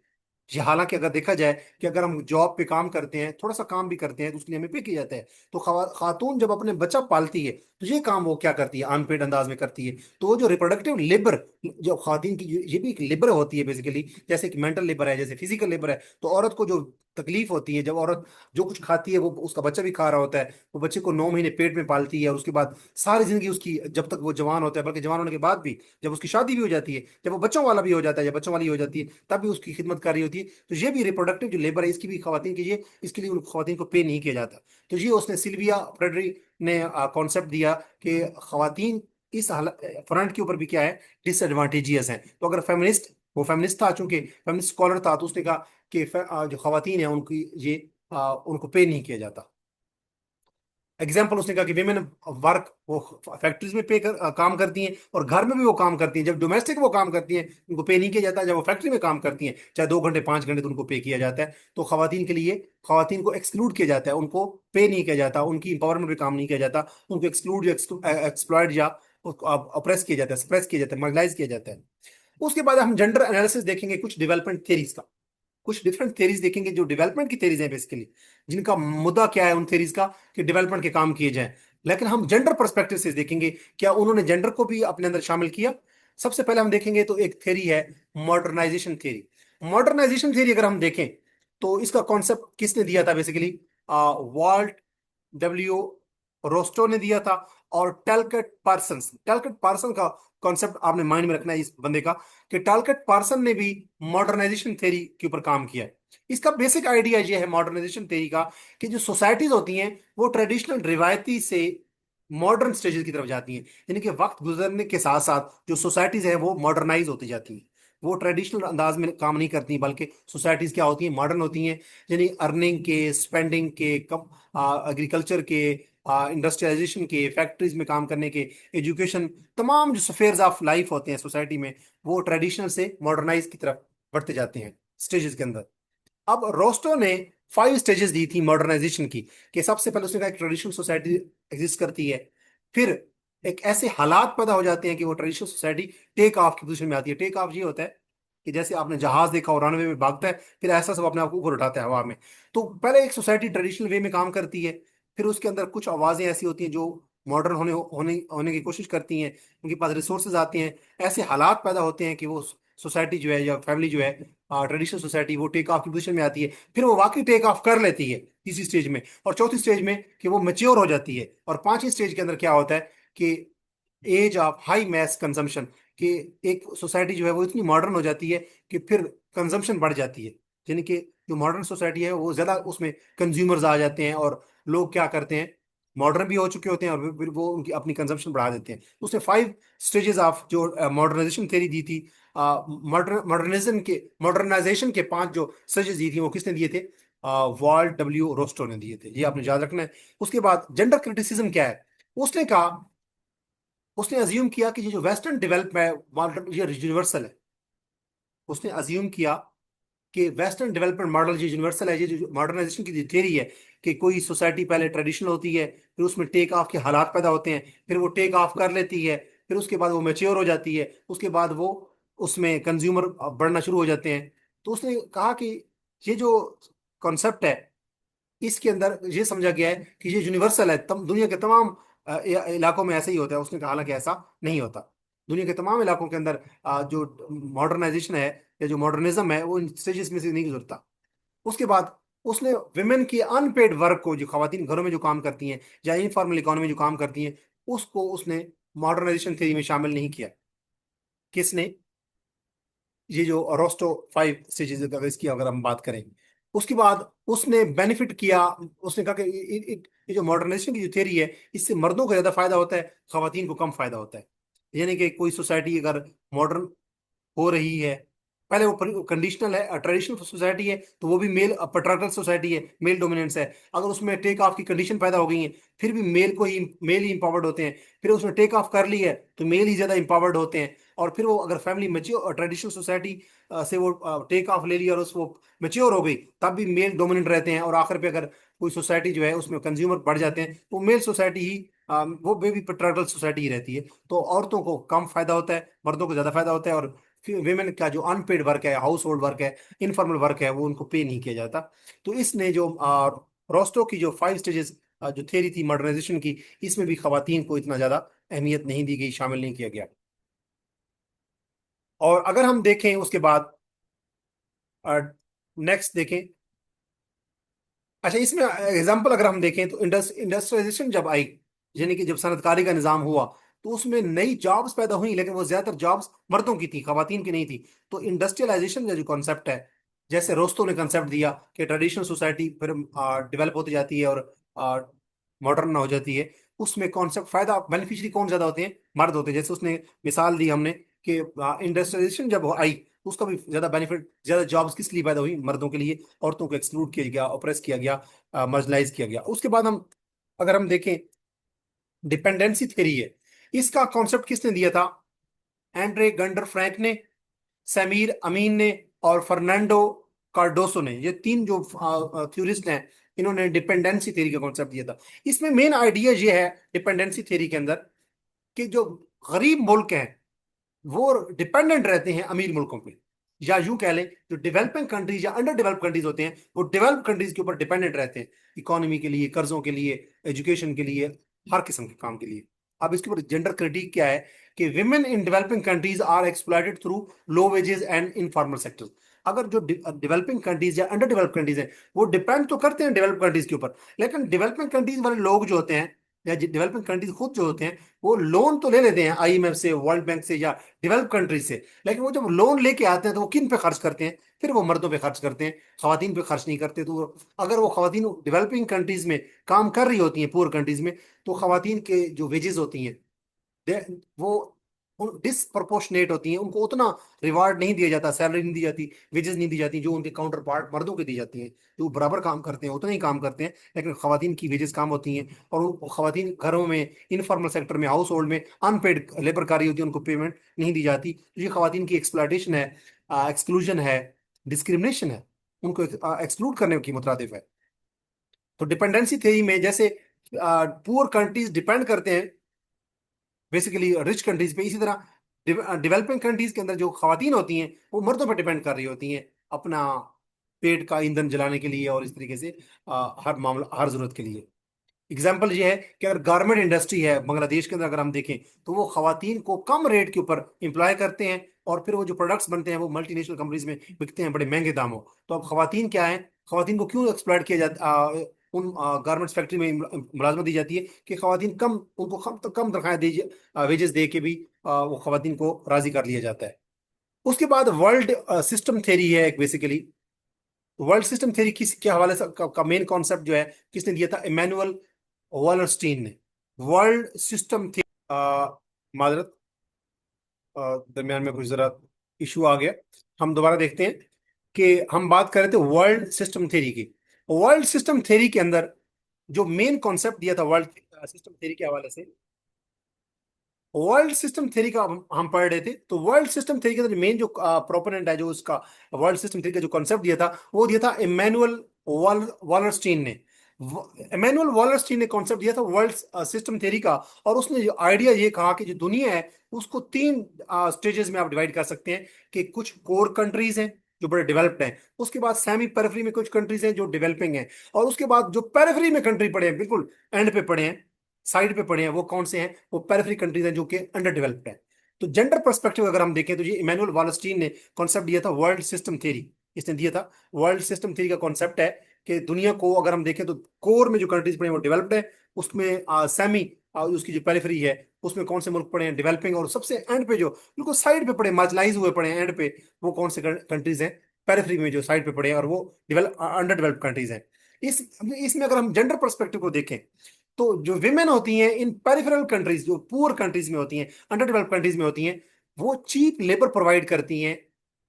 जी, हालांकि अगर देखा जाए कि अगर हम जॉब पे काम करते हैं, थोड़ा सा काम भी करते हैं, तो उसके लिए हमें पे किया जाता है। तो खातून जब अपने बच्चा पालती है, तो ये काम वो क्या करती है, अनपेड अंदाज में करती है। तो वो जो रिप्रोडक्टिव लेबर, जो खातून की ये भी एक लेबर होती है बेसिकली, जैसे कि मेंटल लेबर है, जैसे फिजिकल लेबर है। तो औरत को जो तकलीफ होती है, जब औरत जो कुछ खाती है वो उसका बच्चा भी खा रहा होता है, वो बच्चे को 9 महीने पेट में पालती है, और उसके बाद सारी जिंदगी उसकी, जब तक वो जवान होता है, बल्कि जवान होने के बाद भी, जब उसकी शादी भी हो जाती है, जब वो बच्चों वाला भी हो जाता है, जब बच्चों वाली हो जाती है, तब भी उसकी खिदमत कर रही होती है। तो ये भी रिप्रोडक्टिव जो लेबर है, इसकी भी खवातीन कीजिए, इसके लिए उन खवातीन को पे नहीं किया जाता। तो ये उसने सिल्विया फ्रेडरी ने कॉन्सेप्ट दिया कि खवातीन इस फ्रंट के ऊपर भी क्या है, डिसएडवांटेजियस हैं। तो अगर फेमिनिस्ट, वो फेमिनिस्ट था, चूंकि फेमिनिस्ट स्कॉलर था, तो उसने कहा कि जो खवातीन है उनकी ये उनको पे नहीं किया जाता। एग्जाम्पल उसने कहा कि विमेन वर्क, वो फैक्ट्रीज में काम करती हैं, और घर में भी वो काम करती हैं। जब डोमेस्टिक वो काम करती हैं, उनको पे नहीं किया जाता। जब वो फैक्ट्री में काम करती हैं, चाहे 2 घंटे 5 घंटे, तो उनको पे किया जाता है। तो खवातीन के लिए, खवातीन को एक्सक्लूड किया जाता है, उनको पे नहीं किया जाता, उनकी इंपावरमेंट में काम नहीं किया जाता, उनको एक्सक्लूड या एक्सप्लॉयड या अप्रेस किया जाता है, सप्रेस किया जाता है, मार्जिनाइज किया जाता है। उसके बाद हम जेंडर एनालिसिस देखेंगे, कुछ डेवलपमेंट थेरीज का, कुछ डिफरेंट थेरीज देखेंगे जो डेवलपमेंट की थेरीज हैं बेसिकली, जिनका मुद्दा क्या है उन थेरीज का, कि डेवलपमेंट के काम किए जाएं। लेकिन हम जेंडर पर्सपेक्टिव से देखेंगे, क्या उन्होंने जेंडर को भी अपने अंदर शामिल किया। सबसे पहले हम देखेंगे तो एक थेरी है मॉडर्नाइजेशन थेरी। मॉडर्नाइजेशन थेरी अगर हम देखें, तो इसका कॉन्सेप्ट किसने दिया था बेसिकली, वॉल्ट डब्ल्यू रोस्टो ने दिया था, और टैलकट पार्सन का कॉन्सेप्ट आपने माइंड में रखना है इस बंदे का, कि टैलकट पार्सन ने भी मॉडर्नाइजेशन थ्योरी के ऊपर काम किया है। इसका बेसिक आइडिया ये है मॉडर्नाइजेशन थ्योरी का, कि जो सोसाइटीज होती हैं, वो ट्रेडिशनल रिवायती से मॉडर्न स्टेजेस की तरफ जाती हैं। यानी कि वक्त गुजरने के साथ साथ जो सोसाइटीज हैं वो मॉडर्नाइज होती जाती हैं। वो ट्रेडिशनल अंदाज में काम नहीं करती, बल्कि सोसाइटीज क्या होती हैं, मॉडर्न होती हैं। यानी अर्निंग के, स्पेंडिंग के, कम एग्रीकल्चर के, इंडस्ट्रियलाइजेशन के, फैक्ट्रीज में काम करने के, एजुकेशन, तमाम जो स्फेयर्स ऑफ लाइफ होते हैं सोसाइटी में, वो ट्रेडिशनल से मॉडर्नाइज की तरफ बढ़ते जाते हैं स्टेजेस के अंदर। अब रोस्टो ने 5 स्टेजेस दी थी मॉडर्नाइजेशन की, कि सबसे पहले उसने कहा एक ट्रेडिशनल सोसाइटी एग्जिस्ट करती है, फिर एक ऐसे हालात पैदा हो जाते हैं कि वो ट्रेडिशनल सोसाइटी टेक ऑफ की पोजीशन में आती है। टेक ऑफ ये होता है कि जैसे आपने जहाज देखा और रनवे में भागता है, फिर ऐसा सब अपने आप को ऊपर उठाता है हवा में। तो पहले एक सोसाइटी ट्रेडिशनल वे में काम करती है, फिर उसके अंदर कुछ आवाजें ऐसी होती हैं जो मॉडर्न होने होने होने की कोशिश करती हैं, उनके पास रिसोर्सेज आते हैं, ऐसे हालात पैदा होते हैं कि वो सोसाइटी जो है या फैमिली जो है, ट्रेडिशनल सोसाइटी, वो टेक ऑफ की पोजीशन में आती है। फिर वो वाकई टेक ऑफ कर लेती है तीसरी स्टेज में, और चौथी स्टेज में कि वो मेच्योर हो जाती है। और पांचवी स्टेज के अंदर क्या होता है कि age of high mass consumption, कि एक सोसाइटी जो है वो इतनी मॉडर्न हो जाती है कि फिर कंजम्पशन बढ़ जाती है। यानी कि जो मॉडर्न सोसाइटी है वो ज्यादा, उसमें कंज्यूमर्स आ जाते हैं, और लोग क्या करते हैं, मॉडर्न भी हो चुके होते हैं, और फिर वो उनकी अपनी कंजम्पशन बढ़ा देते हैं। उसने 5 स्टेजेस ऑफ जो मॉडर्नाइजेशन थ्योरी दी थी, मॉडर्नाइजेशन के 5 जो स्टेजेस दी थी, वो किसने दिए थे, वॉल्ट डब्ल्यू रोस्टो ने दिए थे। ये आपने याद रखना है। उसके बाद जेंडर क्रिटिसिज्म क्या है, उसने कहा, उसने अज्यूम किया कि ये जो वेस्टर्न डेवलपमेंट ये यूनिवर्सल है। उसने अज्यूम किया कि वेस्टर्न डेवलपमेंट मॉडल ये यूनिवर्सल है। ये जो मॉडर्नाइजेशन की थ्योरी है, कि कोई सोसाइटी पहले ट्रेडिशनल होती है, फिर उसमें टेक ऑफ के हालात पैदा होते हैं, फिर वो टेक ऑफ कर लेती है, फिर उसके बाद वो मेच्योर हो जाती है, उसके बाद वो उसमें कंज्यूमर बढ़ना शुरू हो जाते हैं। तो उसने कहा कि ये जो कॉन्सेप्ट है, इसके अंदर ये समझा गया है कि ये यूनिवर्सल है, दुनिया के तमाम इलाकों में ऐसे ही होता है। उसने कहा हालांकि ऐसा नहीं होता। दुनिया के तमाम इलाकों के अंदर जो मॉडर्नाइजेशन है या जो मॉडर्निज्म है, वो इन स्टेजेस में से नहीं गुजरता। उसके बाद उसने विमेन की अनपेड वर्क को, जो खवातीन घरों में जो काम करती हैं या इनफॉर्मल इकोनॉमी में जो काम करती हैं, उसको उसने मॉडर्नाइजेशन थ्योरी में शामिल नहीं किया। किसने, ये जो अरोस्टो 5 स्टेजेस अगर इसकी अगर हम बात करें, उसके बाद उसने बेनिफिट किया। उसने कहा कि ये जो मॉडर्नाइजेशन की जो थ्योरी है, इससे मर्दों को ज्यादा फायदा होता है, खवातीन को कम फायदा होता है। यानी कि कोई सोसाइटी अगर मॉडर्न हो रही है, पहले वो कंडीशनल है, ट्रेडिशनल सोसाइटी है, तो वो भी मेल पट्रार्कल सोसाइटी है, मेल डोमिनेंस है। अगर उसमें टेक ऑफ की कंडीशन पैदा हो गई है, फिर भी मेल ही इंपावर्ड होते हैं। फिर उसने टेक ऑफ कर ली है, तो मेल ही ज्यादा इंपावर्ड होते हैं। और फिर वो अगर फैमिली मेच्योर, ट्रेडिशनल सोसाइटी से वो टेक ऑफ ले लिया और उस वो मेच्योर हो गई, तब भी मेल डोमिनेंट रहते हैं। और आखिर पे अगर कोई सोसाइटी जो है उसमें कंज्यूमर बढ़ जाते हैं, तो मेल सोसाइटी ही वो भी पेट्रियार्कल सोसाइटी ही रहती है। तो औरतों को कम फायदा होता है, मर्दों को ज्यादा फायदा होता है। और विमेन का जो अनपेड वर्क है, हाउस होल्ड वर्क है, इनफॉर्मल वर्क है, वो उनको पे नहीं किया जाता। तो इसने जो रोस्टो की जो 5 स्टेजेस जो थ्योरी थी मॉडर्नाइजेशन की, इसमें भी खवातीन को इतना ज्यादा अहमियत नहीं दी गई, शामिल नहीं किया गया। और अगर हम देखें उसके बाद नेक्स्ट देखें। अच्छा, इसमें एग्जांपल अगर हम देखें तो इंडस्ट्रियलाइजेशन जब आई, यानी कि जब सनतकारी का निजाम हुआ, तो उसमें नई जॉब्स पैदा हुई, लेकिन वो ज्यादातर जॉब्स मर्दों की थी, खवातीन की नहीं थी। तो इंडस्ट्रियलाइजेशन का जो कॉन्सेप्ट है, जैसे रोस्तों ने कंसेप्ट दिया कि ट्रेडिशनल सोसाइटी फिर डेवलप होती जाती है और मॉडर्न हो जाती है, उसमें कॉन्सेप्ट फायदा बेनिफिशियरी कौन ज्यादा होते हैं? मर्द होते हैं। जैसे उसने मिसाल दी हमने कि इंडस्ट्रियलाइजेशन जब आई, तो उसका भी ज्यादा बेनिफिट, ज्यादा जॉब्स किस लिए पैदा हुई? मर्दों के लिए। औरतों को एक्सक्लूड किया गया, ऑप्रेस किया गया, मार्जिनलाइज किया गया। उसके बाद हम अगर हम देखें, डिपेंडेंसी थ्योरी है, इसका कॉन्सेप्ट किसने दिया था? एंड्रे गंडर फ्रैंक ने, समीर अमीन ने, और फर्नांडो कार्डोसो ने। ये तीन जो थ्योरिस्ट हैं, इन्होंने डिपेंडेंसी थ्योरी का कॉन्सेप्ट दिया था। इसमें मेन आइडिया ये है डिपेंडेंसी थ्योरी के अंदर, कि जो गरीब मुल्क हैं वो डिपेंडेंट रहते हैं अमीर मुल्कों पे। या यूं कह लें, जो डेवलपिंग कंट्रीज या अंडर डेवलप कंट्रीज होते हैं, वो डेवलप कंट्रीज के ऊपर डिपेंडेंट रहते हैं, इकोनॉमी के लिए, कर्जों के लिए, एजुकेशन के लिए, हर किस्म के काम के लिए। अब इसके ऊपर जेंडर क्रिटिक क्या है? कि women in developing countries are exploited through low wages and informal sectors. अगर जो डेवलपिंग कंट्रीज या अंडर डेवलप कंट्रीज हैं, वो डिपेंड तो करते हैं डेवलप कंट्रीज के ऊपर, लेकिन डेवलपिंग कंट्रीज वाले लोग जो होते हैं, या डेवलपिंग कंट्रीज खुद जो होते हैं, वो लोन तो ले लेते हैं आईएमएफ से, वर्ल्ड बैंक से, या डेवलप कंट्रीज से, लेकिन वो जब लोन लेके आते हैं तो वो किन पे खर्च करते हैं? फिर वो मर्दों पे खर्च करते हैं, खवातीन पे खर्च नहीं करते। तो अगर वो खवातीन डेवलपिंग कंट्रीज में काम कर रही होती हैं, पुअर कंट्रीज में, तो खवातीन के जो वेजेस होती हैं, वो डिसप्रोपोर्शनेट होती हैं, उनको उतना रिवार्ड नहीं दिया जाता, सैलरी नहीं दी जाती, वेजेस नहीं दी जाती जो उनके काउंटर पार्ट मर्दों को दी जाती हैं। जो बराबर काम करते हैं उतना ही काम करते हैं, लेकिन खवातीन की वेजेस कम होती हैं। और उन खवातीन घरों में, इनफॉर्मल सेक्टर में, हाउस होल्ड में अनपेड लेबर कार्य होती है, उनको पेमेंट नहीं दी जाती। तो ये खवातीन की एक्सप्लॉयटेशन है, एक्सक्लूजन है, डिस्क्रिमिनेशन है, उनको एक्सक्लूड करने की मुतरादिफ है। तो डिपेंडेंसी थ्योरी में जैसे पुअर कंट्रीज डिपेंड करते हैं बेसिकली रिच कंट्रीज पे, इसी तरह डेवलपिंग कंट्रीज के अंदर जो खवातीन होती हैं, वो मर्दों पर डिपेंड कर रही होती हैं अपना पेट का ईंधन जलाने के लिए, और इस तरीके से हर मामला, हर जरूरत के लिए। एग्जाम्पल ये है कि अगर गारमेंट इंडस्ट्री है बांग्लादेश के अंदर, अगर हम देखें, तो वो खवातीन को कम रेट के ऊपर एम्प्लॉय करते हैं, और फिर वो जो प्रोडक्ट्स बनते हैं वो मल्टीनेशनल कंपनीज में बिकते हैं बड़े महंगे दामों। तो अब खवातीन क्या है? खवातीन को क्यों एक्सप्लॉइट किया जाता, उन गारमेंट्स फैक्ट्री में मुलाजमत दी जाती है कि खवातीन कम, उनको कम तनख्वाह दे, वेजेस दे के भी वो खवातीन को राजी कर लिया जाता है। उसके बाद वर्ल्ड सिस्टम थ्योरी है एक बेसिकली। वर्ल्ड सिस्टम थ्योरी किस के हवाले से का मेन कॉन्सेप्ट जो है, किसने दिया था? इमैनुअल वॉलरस्टीन ने। वर्ल्ड सिस्टम थ्योरी, माजरत, दरमियान में कुछ जरा इशू आ गया, हम दोबारा देखते हैं। कि हम बात कर रहे थे वर्ल्ड सिस्टम थ्योरी की। वर्ल्ड सिस्टम थ्योरी के अंदर जो मेन कॉन्सेप्ट दिया था वर्ल्ड सिस्टम थ्योरी के हवाले से, वर्ल्ड सिस्टम थ्योरी का हम पढ़ रहे थे। तो वर्ल्ड सिस्टम थ्योरी के अंदर मेन जो प्रोपोनेंट है, जो उसका वर्ल्ड सिस्टम थ्योरी का जो कॉन्सेप्ट दिया था, वो दिया था इमैनुअल वॉलरस्टीन ने। इमैनुअल वॉलरस्टीन ने कॉन्सेप्ट दिया था वर्ल्ड सिस्टम थ्योरी का। और उसने जो आइडिया ये कहा कि जो दुनिया है, उसको 3 स्टेजेस में आप डिवाइड कर सकते हैं। कि कुछ कोर कंट्रीज हैं जो बड़े डेवलप्ड हैं, उसके बाद सेमी पेरिफेरी में कुछ कंट्रीज हैं जो डेवलपिंग हैं, और उसके बाद जो पेरिफेरी में कंट्री पड़े हैं, बिल्कुल एंड पे पड़े हैं, साइड पे पड़े हैं, वो कौन से हैं? वो पेरिफेरी कंट्रीज हैं जो कि अंडर डेवलप्ड हैं। तो जेंडर पर्सपेक्टिव अगर हम देखें, तो ये इमैनुअल वॉलस्टीन ने कॉन्सेप्ट दिया था वर्ल्ड सिस्टम थ्योरी। इसने दिया था वर्ल्ड सिस्टम थ्योरी का कॉन्सेप्ट है कि दुनिया को अगर हम देखें, तो कोर में जो कंट्रीज पड़े हैं वो डेवलप्ड है, उसमें सेमी, उसकी जो पेरिफेरी है, उसमें कौन से मुल्क पड़े हैं डेवलपिंग, और सबसे एंड पे जो बिल्कुल साइड पे पड़े, मार्जिनलाइज हुए पड़े हैं एंड पे, वो कौन से कंट्रीज हैं? पेरिफेरी में जो साइड पे पड़े हैं, और वो डेवलप अंडर डेवलप्ड कंट्रीज हैं। इस इसमें अगर हम जेंडर पर्सपेक्टिव को देखें, तो जो विमेन होती हैं इन पेरिफेरल कंट्रीज, जो पुअर कंट्रीज में होती हैं, अंडर डेवलप्ड कंट्रीज में होती हैं, वो चीप लेबर प्रोवाइड करती हैं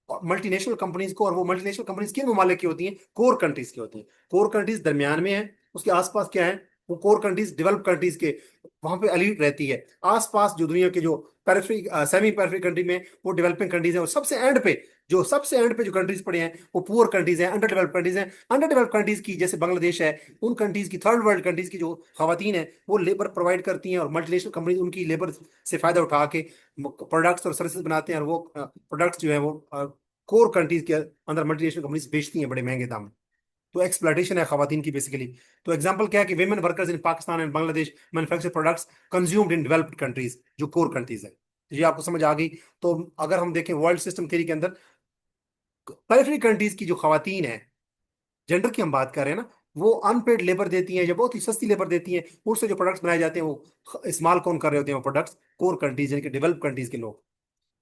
मल्टीनेशनल कंपनीज को। और वो मल्टीनेशनल कंपनीज किन ममालिक की होती हैं? कोर कंट्रीज की होती हैं। कोर कंट्रीज दरमियान में है, उसके आसपास क्या है? वो कोर कंट्रीज, डेवलप कंट्रीज के वहां पे एलीट रहती है। आसपास जो दुनिया के जो पेरिफेरी, सेमी पेरिफेरी कंट्री में वो डेवलपिंग कंट्रीज हैं, और सबसे एंड पे जो कंट्रीज पड़े हैं वो पुअर कंट्रीज हैं, अंडर डेवलप कंट्रीज हैं। अंडर डेवलप कंट्रीज की जैसे बांग्लादेश है, उन कंट्रीज की, थर्ड वर्ल्ड कंट्रीज की जो खवातीन है वो लेबर प्रोवाइड करती हैं, और मल्टीनेशनल कंपनीज उनकी लेबर से फायदा उठा के प्रोडक्ट्स और सर्विसेज बनाते हैं, और वो प्रोडक्ट्स जो है वो कोर कंट्रीज के अंदर मल्टीनेशनल कंपनीज बेचती हैं बड़े महंगे दाम में। तो एक्सप्लॉयटेशन है खवातीन की बेसिकली। तो एग्जांपल क्या है कि women workers in Pakistan and Bangladesh manufacture products consumed in developed countries, जो कोर कंट्रीज है। तो ये आपको समझ आ गई। तो अगर हम देखें वर्ल्ड सिस्टम थ्योरी के अंदर, पेरिफेरी कंट्रीज की जो खवातीन है, जेंडर की हम बात कर रहे हैं ना, वो अनपेड लेबर देती हैं, या बहुत ही सस्ती लेबर देती हैं, उससे जो प्रोडक्ट्स बनाए जाते हैं वो इस्तेमाल कौन कर रहे होते हैं, वो प्रोडक्ट्स कोर कंट्रीज यानी कि डेवलप कंट्रीज के लोग,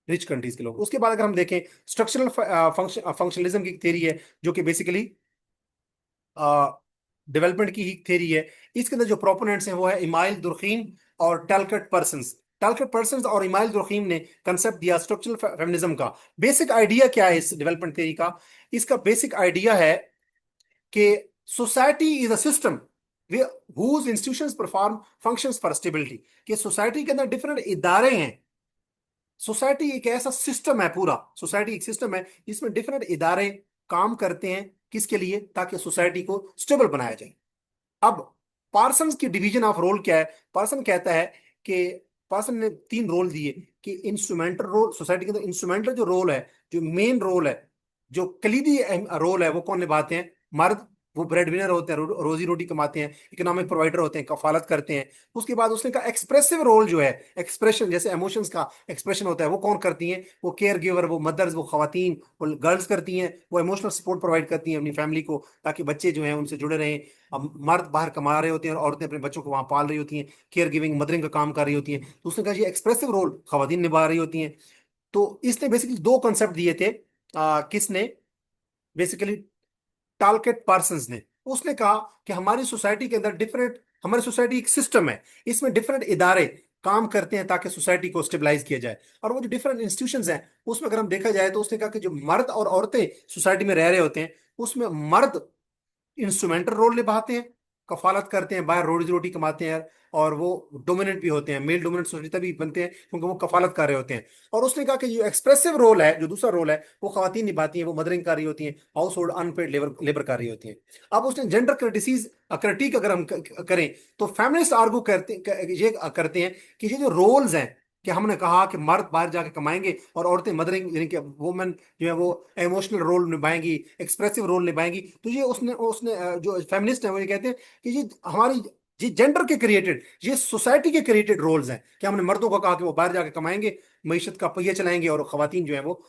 रिच कंट्रीज के लोग। उसके बाद अगर हम देखें स्ट्रक्चरल फंक्शनलिज्म की थ्योरी है, जो कि बेसिकली डेवलपमेंट की ही थ्योरी है। इसके अंदर जो प्रोपोनेंट्स हैं वो है इमाइल दुर्खीम और टैलकट पर्सन्स। टैलकट पर्सन्स और इमाइल दुर्खीम ने कंसेप्ट दिया स्ट्रक्चरल फेमिनिज्म का। बेसिक आइडिया क्या है इस डेवलपमेंट थ्योरी का? इसका बेसिक आइडिया है कि society is a system whose institutions perform functions for stability। कि सोसाइटी के अंदर डिफरेंट इदारे हैं। सोसाइटी एक ऐसा सिस्टम है, पूरा सोसाइटी एक सिस्टम है जिसमें डिफरेंट इदारे काम करते हैं, किसके लिए? ताकि सोसाइटी को स्टेबल बनाया जाए। अब पार्सन्स की डिवीजन ऑफ रोल क्या है? पार्सन कहता है कि पार्सन ने 3 रोल दिए कि इंस्ट्रूमेंटल रोल, सोसाइटी के अंदर इंस्ट्रूमेंटल जो रोल है, जो मेन रोल है, जो कलीदी रोल है, वो कौन निभाते हैं? मर्द। वो ब्रेड विनर होते हैं, रोजी रोटी कमाते हैं, इकोनॉमिक प्रोवाइडर होते हैं, कफालत करते हैं। उसके बाद उसने कहा एक्सप्रेसिव रोल जो है, एक्सप्रेशन जैसे इमोशंस का एक्सप्रेशन होता है, वो कौन करती हैं? वो केयर गिवर, वो मदर्स, वो खवातीन, वो गर्ल्स करती हैं। वो इमोशनल सपोर्ट प्रोवाइड करती हैं अपनी फैमिली को, ताकि बच्चे जो हैं उनसे जुड़े रहें। अब मर्द बाहर कमा रहे होते हैं और औरतें अपने बच्चों को वहां पाल रही होती हैं, केयर गिविंग, मदरिंग का काम कर रही होती हैं। तो उसने कहा ये एक्सप्रेसिव रोल खवातीन निभा रही होती हैं। तो इसने बेसिकली 2 कंसेप्ट दिए थे। किसने? बेसिकली टालकेट पार्सन्स ने। उसने कहा कि हमारी सोसाइटी के अंदर डिफरेंट, हमारी सोसाइटी एक सिस्टम है, इसमें डिफरेंट इदारे काम करते हैं ताकि सोसाइटी को स्टेबलाइज किया जाए। और वो जो डिफरेंट इंस्टीट्यूशंस हैं उसमें अगर हम देखा जाए, तो उसने कहा कि जो मर्द और औरतें सोसाइटी में रह रहे होते हैं, उसमें मर्द इंस्ट्रूमेंटल रोल निभाते हैं, कफालत करते हैं, बाहर रोजी रोटी कमाते हैं, और वो डोमिनेंट भी होते हैं, मेल डोमिनेंट सोसाइटी तभी बनते हैं क्योंकि वो कफालत कर रहे होते हैं। और उसने कहा कि जो एक्सप्रेसिव रोल है, जो दूसरा रोल है, वो खवातीन निभाती हैं, वो मदरिंग कर रही होती हैं, household unpaid labour labour कर रही होती हैं। अब उसने जेंडर क्रिटिसीज क्रिटिक अगर हम करें, तो फेमिनिस्ट आर्गू ये करते हैं कि ये जो रोल्स हैं, कि हमने कहा कि मर्द बाहर जाके कमाएंगे और औरतें मदरिंग यानी कि वुमेन जो है वो इमोशनल रोल निभाएंगी, एक्सप्रेसिव रोल निभाएंगी। तो ये उसने उसने जो फेमिनिस्ट है वो ये कहते हैं कि ये हमारी, ये जेंडर के क्रिएटेड, ये सोसाइटी के क्रिएटेड रोल्स हैं, कि हमने मर्दों को कहा कि वो बाहर जाके कमाएंगे, मीशत का पहिया चलाएंगे, और खवातीन जो है वो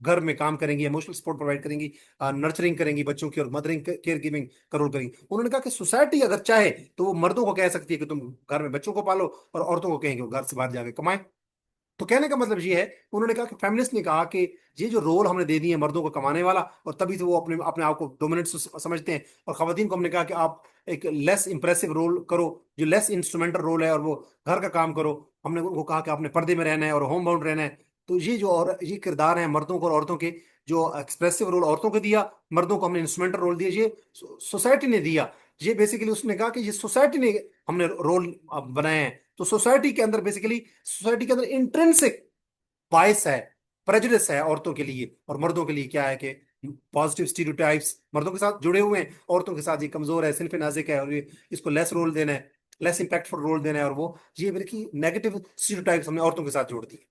घर में काम करेंगी, इमोशनल सपोर्ट प्रोवाइड करेंगी, नर्चरिंग करेंगी बच्चों की, और मदरिंग केयर गिविंग का रोल करेंगी। उन्होंने कहा कि सोसाइटी अगर चाहे तो वो मर्दों को कह सकती है कि तुम घर में बच्चों को पालो, और औरतों को कहेंगे वो घर से बाहर जाके कमाएं। तो कहने का मतलब ये है, उन्होंने कहा कि फेमिनिस्ट ने कहा कि ये जो रोल हमने दे दिए हैं मर्दों को कमाने वाला, और तभी तो वो अपने अपने आप को डोमिनेंट समझते हैं। और खवातीन को हमने कहा कि आप एक लेस इंप्रेसिव रोल करो, जो लेस इंस्ट्रूमेंटल रोल है, और वो घर का काम करो। हमने उनको कहा कि आपने पर्दे में रहना है और होम बाउंड रहना है। तो ये जो और ये किरदार हैं मर्दों को और औरतों के, जो एक्सप्रेसिव रोल औरतों को दिया, मर्दों को हमने इंस्ट्रूमेंटल रोल दिया, ये सोसाइटी ने दिया। ये बेसिकली उसने कहा कि ये सोसाइटी ने हमने रोल बनाए हैं। तो सोसाइटी के अंदर बेसिकली, सोसाइटी के अंदर इंट्रिंसिक बायस है, प्रेजुडिस है औरतों के लिए, और मर्दों के लिए क्या है कि पॉजिटिव स्टीरियोटाइप्स मर्दों के साथ जुड़े हुए हैं, औरतों के साथ ये कमजोर है, सिर्फ नाजुक है, और ये इसको लेस रोल देना है, लेस इंपैक्टफुल रोल देना है, और वो ये बल्कि नेगेटिव स्टीरियोटाइप्स हमने औरतों के साथ जोड़ दी।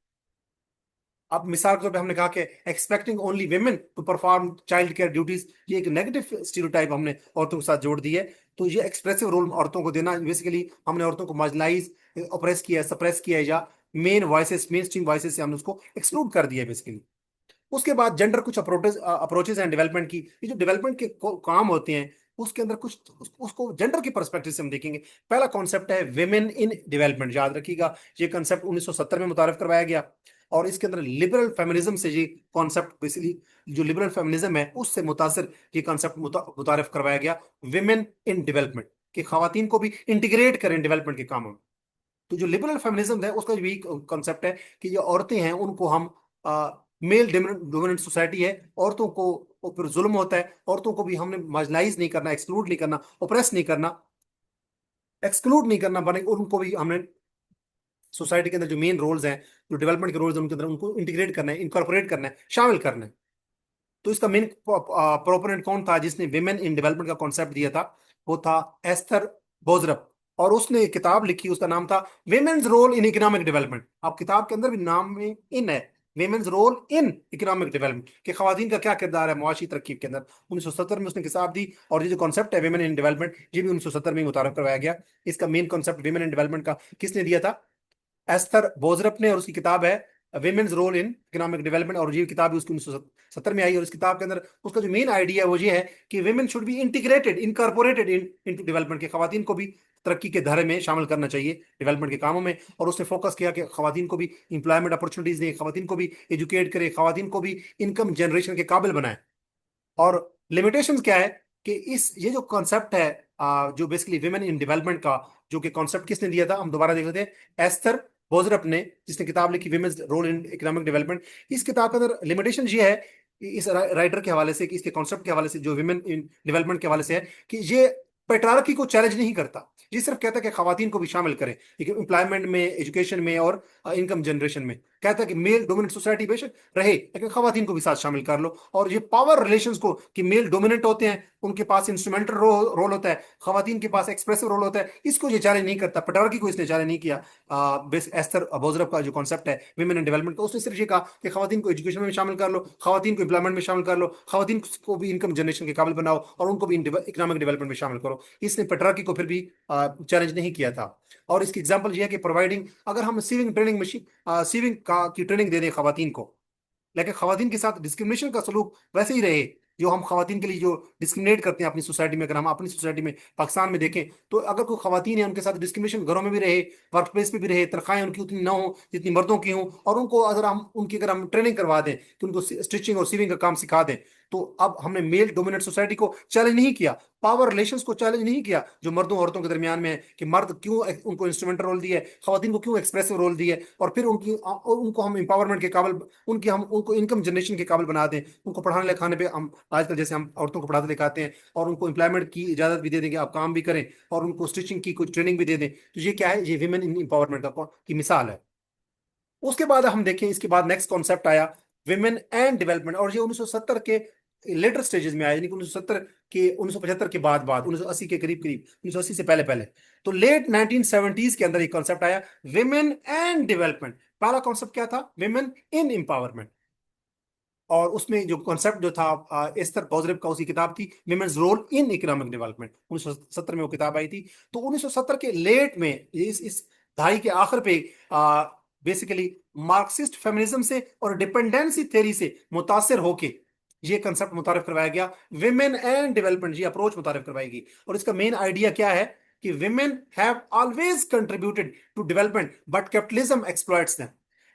अब मिसाल के तौर पे हमने कहा कि expecting only women to perform child care duties, ये एक नेगेटिव स्टीरियोटाइप हमने औरतों के साथ जोड़ दी है। तो ये एक्सप्रेसिव रोल औरतों को देना, बेसिकली हमने औरतों को मार्जिनलाइज, ऑप्रेस किया है, सप्रेस किया है, या main voices, main stream voices से हमने उसको एक्सक्लूड कर दिया है बेसिकली। उसके बाद जेंडर कुछ अप्रोचेज हैं डेवलपमेंट की। ये जो डेवलपमेंट के काम होते हैं, उसके अंदर कुछ उसको जेंडर के परस्पेक्टिव से हम देखेंगे। पहला कॉन्सेप्ट है विमेन इन डेवलपमेंट, याद रखिएगा। ये कॉन्सेप्ट 1970 में मुतारिफ करवाया गया, और इसके अंदर लिबरल फेमिनिज्म से ये कॉन्सेप्ट बेसिकली, जो लिबरल फेमिनिज्म है उससे मुतासर ये कॉन्सेप्ट मुतारिफ करवाया गया, विमेन इन डेवलपमेंट, कि खवातीन को भी इंटीग्रेट करें डेवलपमेंट के कामों में। तो जो लिबरल फेमिनिज्म है उसका यही कॉन्सेप्ट है कि जो औरतें हैं उनको हम, मेल डोमिनेंट सोसाइटी है, औरतों को फिर जुल्म होता है, औरतों को भी हमने मार्जिनलाइज नहीं करना, एक्सक्लूड नहीं करना, ओप्रेस नहीं करना। एक्सक्लूड नहीं करना, बल्कि उनको भी हमने सोसाइटी के अंदर जो मेन रोल्स हैं, जो डेवलपमेंट के रोल्स हैं उनके अंदर उनको इंटीग्रेट करना है, इनकॉर्पोरेट करना है, शामिल करना है। तो इसका मेन प्रोपोनेंट कौन था जिसने विमेन इन डेवलपमेंट का कॉन्सेप्ट दिया था? वो था एस्थर बोजरप। और उसने एक किताब लिखी, उसका नाम था women's role in economic development. आप किताब के अंदर भी नाम में इन है, women's role in economic development, कि खवातीन का क्या किरदार है मुआशी तरक्की के अंदर। 1970 में उसने किताब दी। और ये जो कॉन्सेप्ट है विमेन इन डेवलपमेंट, ये भी 1970 में मुतारफ करवाया गया। इसका main concept women in development का किसने दिया था? एस्थर बोजरप ने। और उसकी किताब है women's role in economic development, और ये किताब भी उसकी 1970 में आई। और इस किताब के अंदर उसका जो मेन आइडिया है वो ये है कि women should be integrated, incorporated into development, के खवातीन को भी तरक्की के धारे में शामिल करना चाहिए डेवलपमेंट के कामों में। और उसने फोकस किया कि खवातीन को भी इंप्लॉयमेंट अपॉर्चुनिटीज दें, खवातीन को भी एजुकेट करें, खवातीन को भी इनकम जनरेशन के काबिल बनाए। और लिमिटेशंस क्या है कि इस ये जो कॉन्सेप्ट है जो बेसिकली विमेन इन डेवलपमेंट का, जो कि कॉन्सेप्ट किसने दिया था हम दोबारा देख लेते हैं। एस्थर बोजरप ने, जिसने किताब लिखी women's role in economic development. इस किताब के अंदर लिमिटेशन ये है इस राइटर के हवाले से, कि इसके कॉन्सेप्ट के हवाले से, जो विमेन इन डेवलपमेंट के हवाले से है, कि ये पेट्रार्की को चैलेंज नहीं करता। ये सिर्फ कहता है कि खवातीन को भी शामिल करें एम्प्लॉयमेंट में, एजुकेशन में और इनकम जनरेशन में। कहता है कि मेल डोमिनेंट सोसाइटी बेशक रहे, लेकिन खवातीन को भी साथ शामिल कर लो। और ये पावर रिलेशंस को, कि मेल डोमिनेंट होते हैं, उनके पास इंस्ट्रूमेंटल रोल होता है, खवातीन के पास एक्सप्रेसिव रोल होता है, इसको ये चैलेंज नहीं करता। पेट्रार्की को इसने चैलेंज नहीं किया। एस्थर बोजरफ का जो कॉन्सेप्ट है विमेन एंड डेवलपमेंट का, उसने सिर्फ ये कहा कि खवातीन को एजुकेशन में शामिल कर लो, खवातीन को एम्प्लॉयमेंट में शामिल कर लो, खवातीन को भी इनकम जनरेशन के काबिल बनाओ, और उनको भी इकोनॉमिक डेवलपमेंट में शामिल करो। इसने पेट्रार्की को फिर भी चैलेंज नहीं किया था। और इसकी एग्जाम्पल यह है कि प्रोवाइडिंग, अगर हम सीविंग ट्रेनिंग मशीन, सीविंग का की ट्रेनिंग दे दें खवातीन को, लेकिन खवातीन के साथ डिस्क्रिमिनेशन का सलूक वैसे ही रहे, जो हम खवातीन के लिए जो डिस्क्रिमिनेट करते हैं अपनी सोसाइटी में। अगर हम अपनी सोसाइटी में पाकिस्तान में देखें, तो अगर कोई खवातीन है उनके साथ डिस्क्रिमिनेशन घरों में भी रहे, वर्क प्लेस पे भी रहे, तनख्वाहें उनकी उतनी ना हो जितनी मर्दों की हों, और उनको अगर हम ट्रेनिंग करवा दें कि उनको स्टिचिंग और सीविंग का काम सिखा दें, तो अब हमने मेल डोमिनेट सोसाइटी को चैलेंज नहीं किया, पावर रिलेशंस को चैलेंज नहीं किया जो मर्दों औरतों के दरमियान में है, कि मर्द क्यों उनको इंस्ट्रूमेंटल रोल दिया है, खवातीन को क्यों एक्सप्रेसिव रोल दिया है, और फिर उनको हम इंपावरमेंट के काबिल, उनकी हम उनको इनकम जनरेशन के काबिल बना दें, उनको पढ़ाने लिखाने पे हम आजकल जैसे हम औरतों को पढ़ाते लिखाते हैं, और उनको एम्प्लॉयमेंट की इजाजत भी दे दें कि आप काम भी करें, और उनको स्टिचिंग की कुछ ट्रेनिंग भी दे दें। तो ये क्या है? ये विमेन इन एम्पावरमेंट की मिसाल है। उसके बाद हम देखें, इसके बाद नेक्स्ट कॉन्सेप्ट आया विमेन एंड डेवलपमेंट, और ये 1970 के लेटर स्टेजेस में आया, यानी कि 1970 के 1975 के बाद 1980 के करीब करीब, 1980 से पहले पहले। तो लेट 1970s के अंदर एक कॉन्सेप्ट आया विमेन एंड डेवलपमेंट। पहला कॉन्सेप्ट क्या था? Women in empowerment. और उसमें जो कॉन्सेप्ट जो था एस्थर बॉजरेव का, उसकी किताब थी women's role in economic development. 1970 में वो किताब आई थी। तो 1970 के लेट में, इस दहाई के आखिर पे, बेसिकली मार्क्सिस्ट फेमिनिज्म से और डिपेंडेंसी थ्योरी से मुतासिर होके ये कंसेप्ट मुतारिफ करवाया गया, विमेन एंड डेवलपमेंट। ये अप्रोच मुतारिफ करवाएगी। और इसका मेन आइडिया क्या है? कि women have always contributed to development but capitalism exploits them.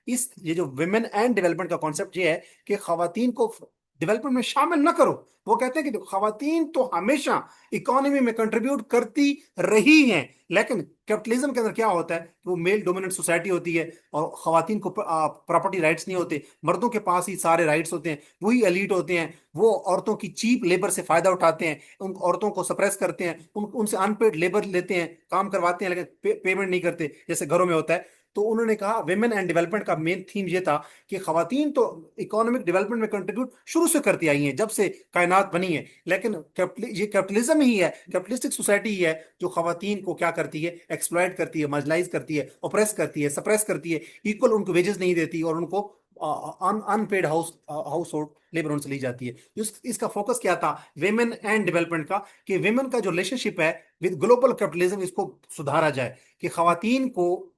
इस ये जो विमेन एंड डेवलपमेंट का कॉन्सेप्ट ये है कि खवातीन को डेवलपमेंट में शामिल न करो। वो कहते हैं कि खवातीन तो हमेशा इकोनॉमी में कंट्रीब्यूट करती रही हैं, लेकिन कैपिटलिज्म के अंदर क्या होता है कि वो मेल डोमिनेंट सोसाइटी होती है, और खवातीन को प्रॉपर्टी राइट्स नहीं होते, मर्दों के पास ही सारे राइट्स होते हैं, वही एलीट होते हैं, वो औरतों की चीप लेबर से फायदा उठाते हैं, उन औरतों को सप्रेस करते हैं, उनसे अनपेड लेबर लेते हैं, काम करवाते हैं, लेकिन पेमेंट नहीं करते जैसे घरों में होता है। तो उन्होंने कहा विमेन एंड डेवलपमेंट का मेन थीम ये था कि खवातीन तो इकोनॉमिक डेवलपमेंट में कंट्रीब्यूट शुरू से करती आई हैं, जब से कायनात बनी है, लेकिन ये कैपिटलिज्म ही है, कैपिटलिस्टिक सोसाइटी ही है जो खवातीन को क्या करती है? एक्सप्लॉइट करती है, मार्जिनलाइज करती है, ओप्रेस करती है, सप्रेस करती है, इक्वल उनको वेजेस नहीं देती, और उनको अनपेड हाउस होल्ड लेबर उनसे ली जाती है। इसका फोकस क्या था वेमेन एंड डेवलपमेंट का? कि वेमेन का जो रिलेशनशिप है विद ग्लोबल कैपिटलिज्म, इसको सुधारा जाए, कि खवातीन को,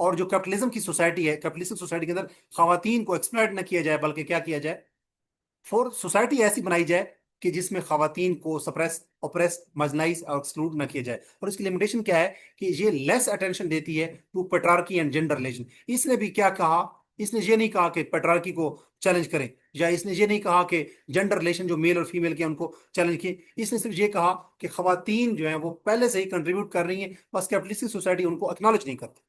और जो कैपिटलिज्म की सोसाइटी है, कैपिटलिस्टिक सोसाइटी के अंदर खवातीन को एक्सप्लॉइट न किया जाए, बल्कि क्या किया जाए? फॉर सोसाइटी ऐसी बनाई जाए कि जिसमें खवातीन को सप्रेस, ओप्रेस, मार्जिनलाइज और एक्सक्लूड न किया जाए। और इसकी लिमिटेशन क्या है? कि ये लेस अटेंशन देती है टू पेट्रार्की एंड जेंडर रिलेशन। इसने भी क्या कहा? इसने ये नहीं कहा कि पेट्रार्की को चैलेंज करें, या इसने ये नहीं कहा कि जेंडर रिलेशन जो मेल और फीमेल के उनको चैलेंज किए। इसने सिर्फ ये कहा कि खवातीन जो है वो पहले से ही कंट्रीब्यूट कर रही हैं, बस कैपिटलिस्टिक सोसाइटी उनको एक्नॉलेज नहीं करती।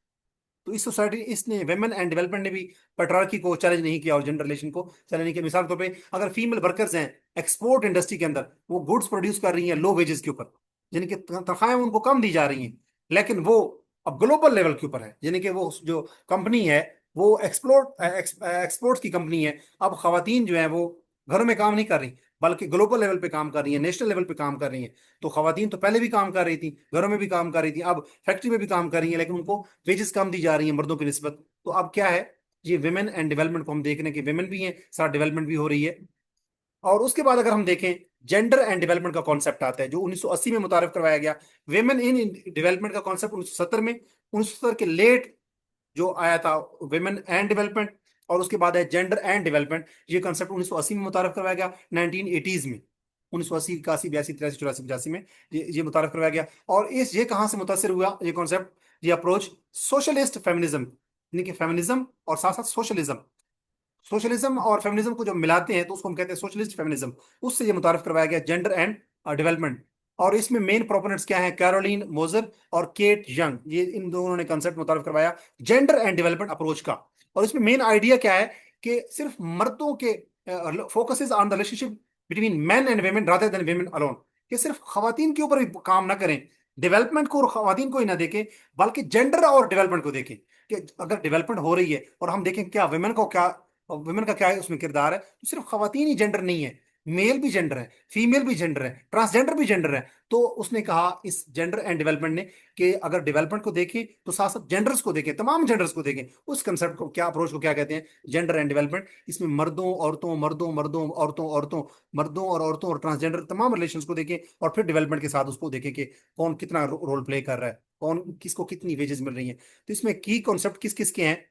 तो इस सोसाइटी, इसने वेमेन एंड डेवलपमेंट ने भी पेट्रार्की को चैलेंज नहीं किया और जेंडर रिलेशन को चैलेंज नहीं किया। मिसाल के तौर पे अगर फीमेल वर्कर्स हैं एक्सपोर्ट इंडस्ट्री के अंदर, वो गुड्स प्रोड्यूस कर रही हैं लो वेजेस के ऊपर, जिनकी तनख्वाहें उनको कम दी जा रही हैं, लेकिन वो अब ग्लोबल लेवल के ऊपर है, यानी कि वो जो कंपनी है वो एक्सपोर्ट्स की कंपनी है। अब खवातीन जो है वो घरों में काम नहीं कर रही, बल्कि ग्लोबल लेवल पे काम कर रही है, नेशनल लेवल पे काम कर रही है। तो खवातीन तो पहले भी काम कर रही थी, घरों में भी काम कर रही थी, अब फैक्ट्री में भी काम कर रही है, लेकिन उनको वेजेस कम दी जा रही है मर्दों की निस्बत। तो अब क्या है, ये विमेन एंड डेवलपमेंट को हम देख रहे हैं कि विमेन भी हैं, साथ डेवलपमेंट भी हो रही है। और उसके बाद अगर हम देखें, जेंडर एंड डेवलपमेंट का कॉन्सेप्ट आता है जो 1980 में मुतारिफ करवाया गया। विमेन इन डेवलपमेंट का कॉन्सेप्ट 1970 में, 1970 के लेट जो आया था विमेन एंड डेवलपमेंट, और उसके बाद है जेंडर एंड डेवलपमेंट। ये कॉन्सेप्ट 1980 में मुतारफ करवाया गया, 1980s में, 1980, 81, 82, 83, 84, 85 में ये मुतारफ करवाया गया। और इस ये कहाँ से मुतासर हुआ ये कॉन्सेप्ट, ये अप्रोच, सोशलिस्ट फेमिनिज्म, यानी कि फेमिनिज्म और साथ साथ सोशलिज्म, सोशलिज्म और फेमिनिज्म को जब मिलाते हैं तो उसको हम कहते हैं सोशलिस्ट फेमिनिज्म। उससे ये मुतारफ करवाया गया जेंडर एंड डेवलपमेंट। और इसमें मेन प्रोपोनेंट्स क्या हैं, कैरोलीन मोजर और केट यंग, ये इन दोनों ने कंसेप्ट मुतारफ करवाया जेंडर एंड डेवलपमेंट अप्रोच का। और इसमें मेन आइडिया क्या है कि सिर्फ मर्दों के focus is on the relationship between man and women rather than women alone, कि सिर्फ खवातीन के ऊपर भी काम ना करें, डेवलपमेंट को और खवातीन को ही ना देखें, बल्कि जेंडर और डेवलपमेंट को देखें। कि अगर डेवलपमेंट हो रही है और हम देखें क्या वुमेन को क्या, वुमेन का क्या है उसमें किरदार है, तो सिर्फ खवातीन ही जेंडर नहीं है, मेल भी जेंडर है, फीमेल भी जेंडर है, ट्रांसजेंडर भी जेंडर है। तो उसने कहा इस जेंडर एंड डेवलपमेंट ने कि अगर डेवलपमेंट को देखें तो साथ साथ जेंडर्स को देखें, तमाम जेंडर्स को देखें। उस कंसेप्ट को क्या, अप्रोच को क्या कहते हैं, जेंडर एंड डेवलपमेंट। इसमें मर्दों औरतों, मर्दों मर्दों, औरतों औरतों, मर्दों और औरतों और ट्रांसजेंडर तमाम रिलेशंस को देखें, और फिर डेवलपमेंट के साथ उसको देखें कि कौन कितना रोल प्ले कर रहा है, कौन किसको कितनी वेजेस मिल रही हैं। तो इसमें की कॉन्सेप्ट किस किस के हैं,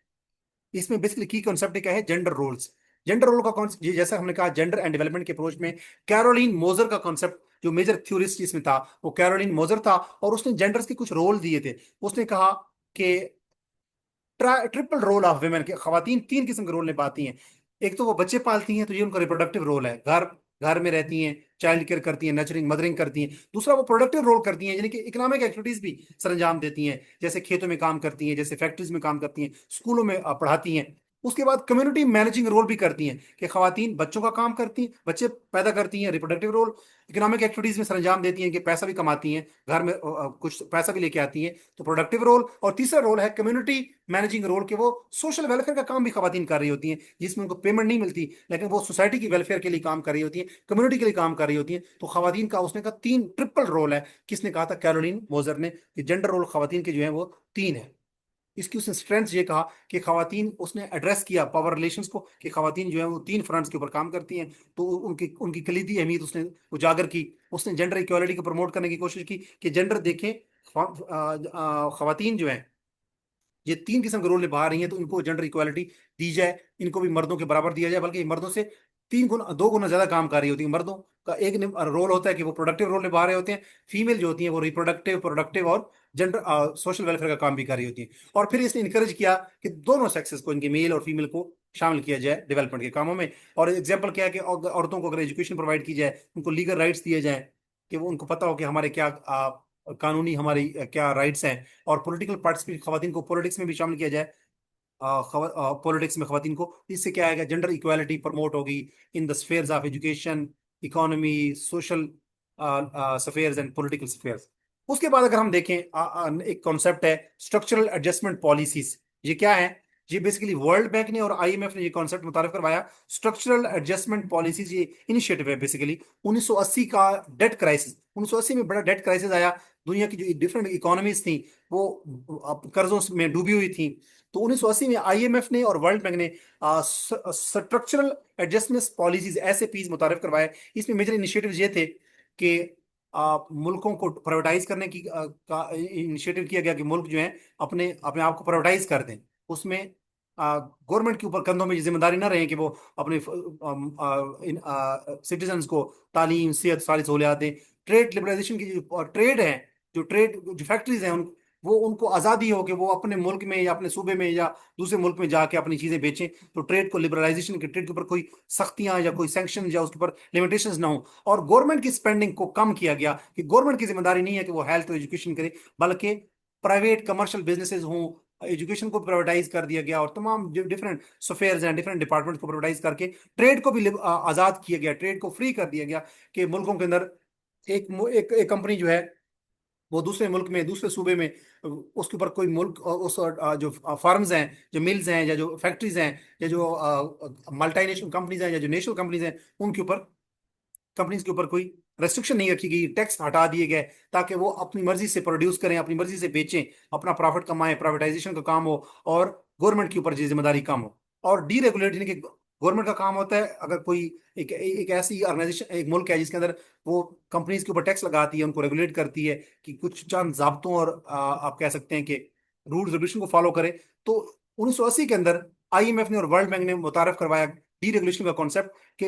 इसमें बेसिकली की कॉन्सेप्ट क्या है, जेंडर रोल्स। जेंडर रोल का कॉन्सेप्ट जैसा हमने कहा जेंडर एंड डेवलपमेंट के अप्रोच में कैरोलिन मोजर का कॉन्सेप्ट जो मेजर थ्योरिस्ट इसमें था वो कैरोलिन मोजर था। और उसने जेंडर्स के कुछ रोल दिए थे। उसने कहा कि ट्रिपल रोल ऑफ वुमेन के, खवातीन तीन किस्म के रोल निभाती हैं। एक तो वो बच्चे पालती हैं, तो ये उनका रिप्रोडक्टिव रोल है, घर घर में रहती हैं, चाइल्ड केयर करती हैं, नर्चरिंग मदरिंग करती हैं। दूसरा वो प्रोडक्टिव रोल करती हैं, यानी कि इकोनॉमिक एक्टिविटीज भी सरंजाम देती हैं, जैसे खेतों में काम करती हैं, जैसे फैक्ट्रीज में काम करती हैं, स्कूलों में पढ़ाती हैं। उसके बाद कम्युनिटी मैनेजिंग रोल भी करती हैं, कि खवातीन बच्चों का काम करती हैं, बच्चे पैदा करती हैं, रिप्रोडक्टिव रोल, इकोनॉमिक एक्टिविटीज में सरंजाम देती हैं कि पैसा भी कमाती हैं, घर में कुछ पैसा भी लेके आती हैं, तो प्रोडक्टिव रोल। और तीसरा रोल है कम्युनिटी मैनेजिंग रोल, के वो सोशल वेलफेयर का काम भी खवातीन कर रही होती हैं, जिसमें उनको पेमेंट नहीं मिलती, लेकिन वो सोसाइटी की वेलफेयर के लिए काम कर रही होती हैं, कम्युनिटी के लिए काम कर रही होती हैं। तो खवातीन का उसने कहा तीन ट्रिपल रोल है। किसने कहा था, कैरोलिन मोजर ने, कि जेंडर रोल खवातीन के जो है वो तीन है। इसकी उसने स्ट्रेंथ ये कहा कि खवातीन, उसने एड्रेस किया पावर रिलेशंस को, कि खवातीन जो है वो तीन फ्रंट्स के ऊपर काम करती हैं। तो उनकी उनकी कलीदी अहमियत उसने उजागर की। उसने जेंडर इक्वालिटी को प्रमोट करने की कोशिश की कि जेंडर देखें, खवातीन जो है ये तीन किस्म के रोल निभा रही हैं, तो इनको जेंडर इक्वालिटी दी जाए, इनको भी मर्दों के बराबर दिया जाए, बल्कि मर्दों से 3 गुना 2 गुना ज्यादा काम कर रही होती है। मर्दों का एक रोल होता है कि वो प्रोडक्टिव रोल निभा रहे होते हैं, फीमेल जो होती है वो रिप्रोडक्टिव, प्रोडक्टिव और जेंडर सोशल वेलफेयर का काम भी कर रही होती है। और फिर इसने इनकरेज किया कि दोनों सेक्सेस को, इनके मेल और फीमेल को शामिल किया जाए डेवलपमेंट के कामों में। और एग्जाम्पल क्या है कि औरतों को अगर एजुकेशन प्रोवाइड की जाए, उनको लीगल राइट्स दिए जाए, कि वो उनको पता हो कि हमारे क्या कानूनी हमारी क्या राइट्स हैं। और पॉलिटिकल पार्टिसिपेट, खवातीन को पॉलिटिक्स में भी शामिल किया जाए, पॉलिटिक्स में खवातीन को। इससे क्या आएगा, जेंडर इक्वालिटी प्रमोट होगी in the spheres of education, economy, social spheres and political spheres. उसके बाद अगर हम देखें, एक कॉन्सेप्ट है स्ट्रक्चरल एडजस्टमेंट पॉलिसीज। ये क्या है, ये बेसिकली वर्ल्ड बैंक ने और आईएमएफ ने ये कॉन्सेप्ट मुतारिफ करवाया। स्ट्रक्चरल एडजस्टमेंट पॉलिसीज ये इनिशिएटिव है बेसिकली 1980 का डेट क्राइसिस, 1980 में बड़ा डेट क्राइसिस आया। दुनिया की जो डिफरेंट इकोनॉमीज थी वो कर्जों में डूबी हुई थी। तो 1980 में आईएमएफ ने और वर्ल्ड बैंक ने structural adjustment policies, S A Ps मुतारिफ करवाए। इसमें मेजर इनिशिएटिव ये थे कि मुल्कों को प्राइवेटाइज करने की का इनिशिएटिव किया गया, कि मुल्क जो है अपने अपने आप को प्राइवेटाइज कर दें। उसमें गवर्नमेंट के ऊपर कंधों में ये जिम्मेदारी ना रहे कि वो अपने सिटीजन्स को तालीम, सेहत, सारी सहूलियात दें। ट्रेड लिबरलाइजेशन की जो ट्रेड है, जो फैक्ट्रीज हैं, वो उनको आज़ादी हो कि वो अपने मुल्क में या अपने सूबे में या दूसरे मुल्क में जाके अपनी चीज़ें बेचें। तो ट्रेड को लिबरलाइजेशन के, ट्रेड के ऊपर कोई सख्तियां या कोई सैंक्शन या उसके ऊपर लिमिटेशंस ना हो। और गवर्नमेंट की स्पेंडिंग को कम किया गया, कि गवर्नमेंट की जिम्मेदारी नहीं है कि वो हेल्थ और एजुकेशन करे, बल्कि प्राइवेट कमर्शियल बिजनेसेस हों। एजुकेशन को प्राइवेटाइज कर दिया गया, और तमाम डिफरेंट सफेयर्स हैं, डिफरेंट डिपार्टमेंट को प्राइवेटाइज करके ट्रेड को भी आज़ाद किया गया, ट्रेड को फ्री कर दिया गया। कि मुल्कों के अंदर एक कंपनी जो है वो दूसरे मुल्क में, दूसरे सूबे में, उसके ऊपर कोई मुल्क उस जो फार्म्स हैं, जो मिल्स हैं, या जो फैक्ट्रीज हैं, या जो मल्टीनेशनल कंपनीज हैं, या जो नेशनल कंपनीज हैं, उनके ऊपर, कंपनीज के ऊपर कोई रेस्ट्रिक्शन नहीं रखी गई, टैक्स हटा दिए गए, ताकि वो अपनी मर्जी से प्रोड्यूस करें, अपनी मर्जी से बेचें, अपना प्रॉफिट कमाएं, प्राइवेटाइजेशन का काम हो, और गवर्नमेंट के ऊपर जिम्मेदारी कम हो। और डीरेगुलेट, यानी कि गवर्नमेंट का काम होता है, अगर कोई एक ऐसी ऑर्गेनाइजेशन, एक मुल्क है जिसके अंदर वो कंपनीज के ऊपर टैक्स लगाती है, उनको रेगुलेट करती है कि कुछ चंद जाब्तों और आप कह सकते हैं कि रूल्स रेगुलेशन को फॉलो करे। तो 1980 के अंदर आईएमएफ ने और वर्ल्ड बैंक ने मुतारफ करवाया डीरेगुलेशन का कॉन्सेप्ट, कि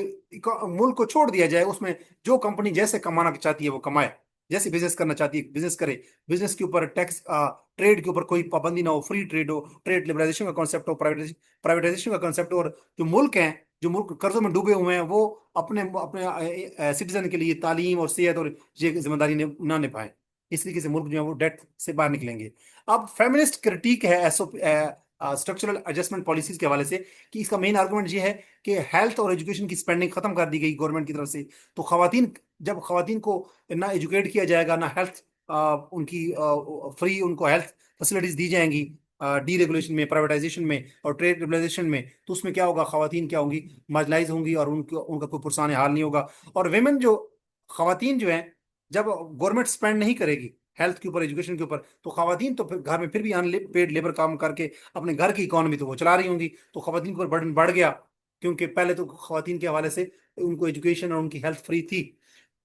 मुल्क को छोड़ दिया जाए, उसमें जो कंपनी जैसे कमाना चाहती है वो कमाए, जैसे बिजनेस करना चाहती है बिजनेस करे, बिजनेस के ऊपर टैक्स, ट्रेड के ऊपर कोई पाबंदी ना हो, फ्री ट्रेड हो, ट्रेड लिबरलाइजेशन का कॉन्सेप्ट हो, प्राइवेटाइजेशन का कॉन्सेप्ट हो। और जो मुल्क हैं, जो मुल्क कर्जों में डूबे हुए हैं, वो अपने अपने सिटीजन के लिए तालीम और सेहत और ये जिम्मेदारी ना निभाएं। इस तरीके से मुल्क जो है वो डेट से बाहर निकलेंगे। अब फेमिनिस्ट क्रिटिक है एसओ स्ट्रक्चरल एडजस्टमेंट पॉलिसीज के हवाले से, कि इसका मेन आर्गुमेंट ये है कि हेल्थ और एजुकेशन की स्पेंडिंग खत्म कर दी गई गवर्नमेंट की तरफ से। तो खवातीन, जब खवातीन को ना एजुकेट किया जाएगा, ना हेल्थ उनकी फ्री उनको हेल्थ फैसिलिटीज दी जाएंगी डीरेगुलेशन में, प्राइवेटाइजेशन में और ट्रेड लिबरलाइजेशन में, तो उसमें क्या होगा, खवातीन क्या होंगी, मार्जिनलाइज होंगी, और उनका कोई पुरसाने हाल नहीं होगा। और वेमेन जो, खवातीन जो हैं, जब गवर्नमेंट स्पेंड नहीं करेगी हेल्थ के ऊपर, एजुकेशन के ऊपर, तो खवातीन तो फिर घर में फिर भी अनपेड लेबर काम करके अपने घर की इकोनॉमी तो वो चला रही होंगी। तो खवातीन के ऊपर बर्डन बढ़ गया, क्योंकि पहले तो खवातीन के हवाले से उनको एजुकेशन और उनकी हेल्थ फ्री थी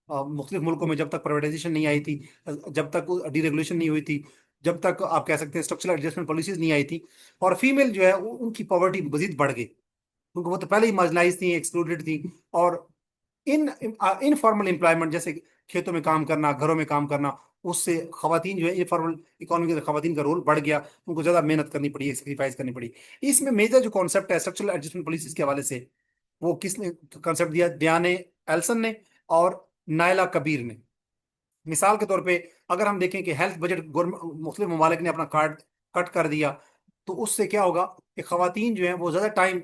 मुख्तलिफ मुल्कों में, जब तक प्राइवेटाइजेशन नहीं आई थी, जब तक डीरेगुलेशन नहीं हुई थी, जब तक आप कह सकते हैं स्ट्रक्चरल एडजस्टमेंट पॉलिसीज नहीं आई थी। और फीमेल जो है उनकी पॉवर्टी मजीद बढ़ गई, क्योंकि वो तो पहले ही मार्जिनलाइज थी, एक्सक्लूडेड थी। और इन इनफॉर्मल एम्प्लॉयमेंट, जैसे खेतों में काम करना, घरों में काम करना, उससे खवातीन जो है, इनफॉर्मल इकोनॉमी के खवातीन का रोल बढ़ गया, उनको ज्यादा मेहनत करनी पड़ी, सेक्रीफाइस करनी पड़ी। इसमें मेजर जो कॉन्सेप्ट है स्ट्रक्चरल एडजस्टमेंट पॉलिसीज के हवाले से, वो किसने कॉन्सेप्ट दिया, डियाने एल्सन ने और नायला कबीर ने। मिसाल के तौर पे, अगर हम देखें कि हेल्थ बजट गवर्नमेंट मुस्लिम ममालिक ने अपना कार्ड कट कर दिया, तो उससे क्या होगा कि खवातीन जो हैं वो ज्यादा टाइम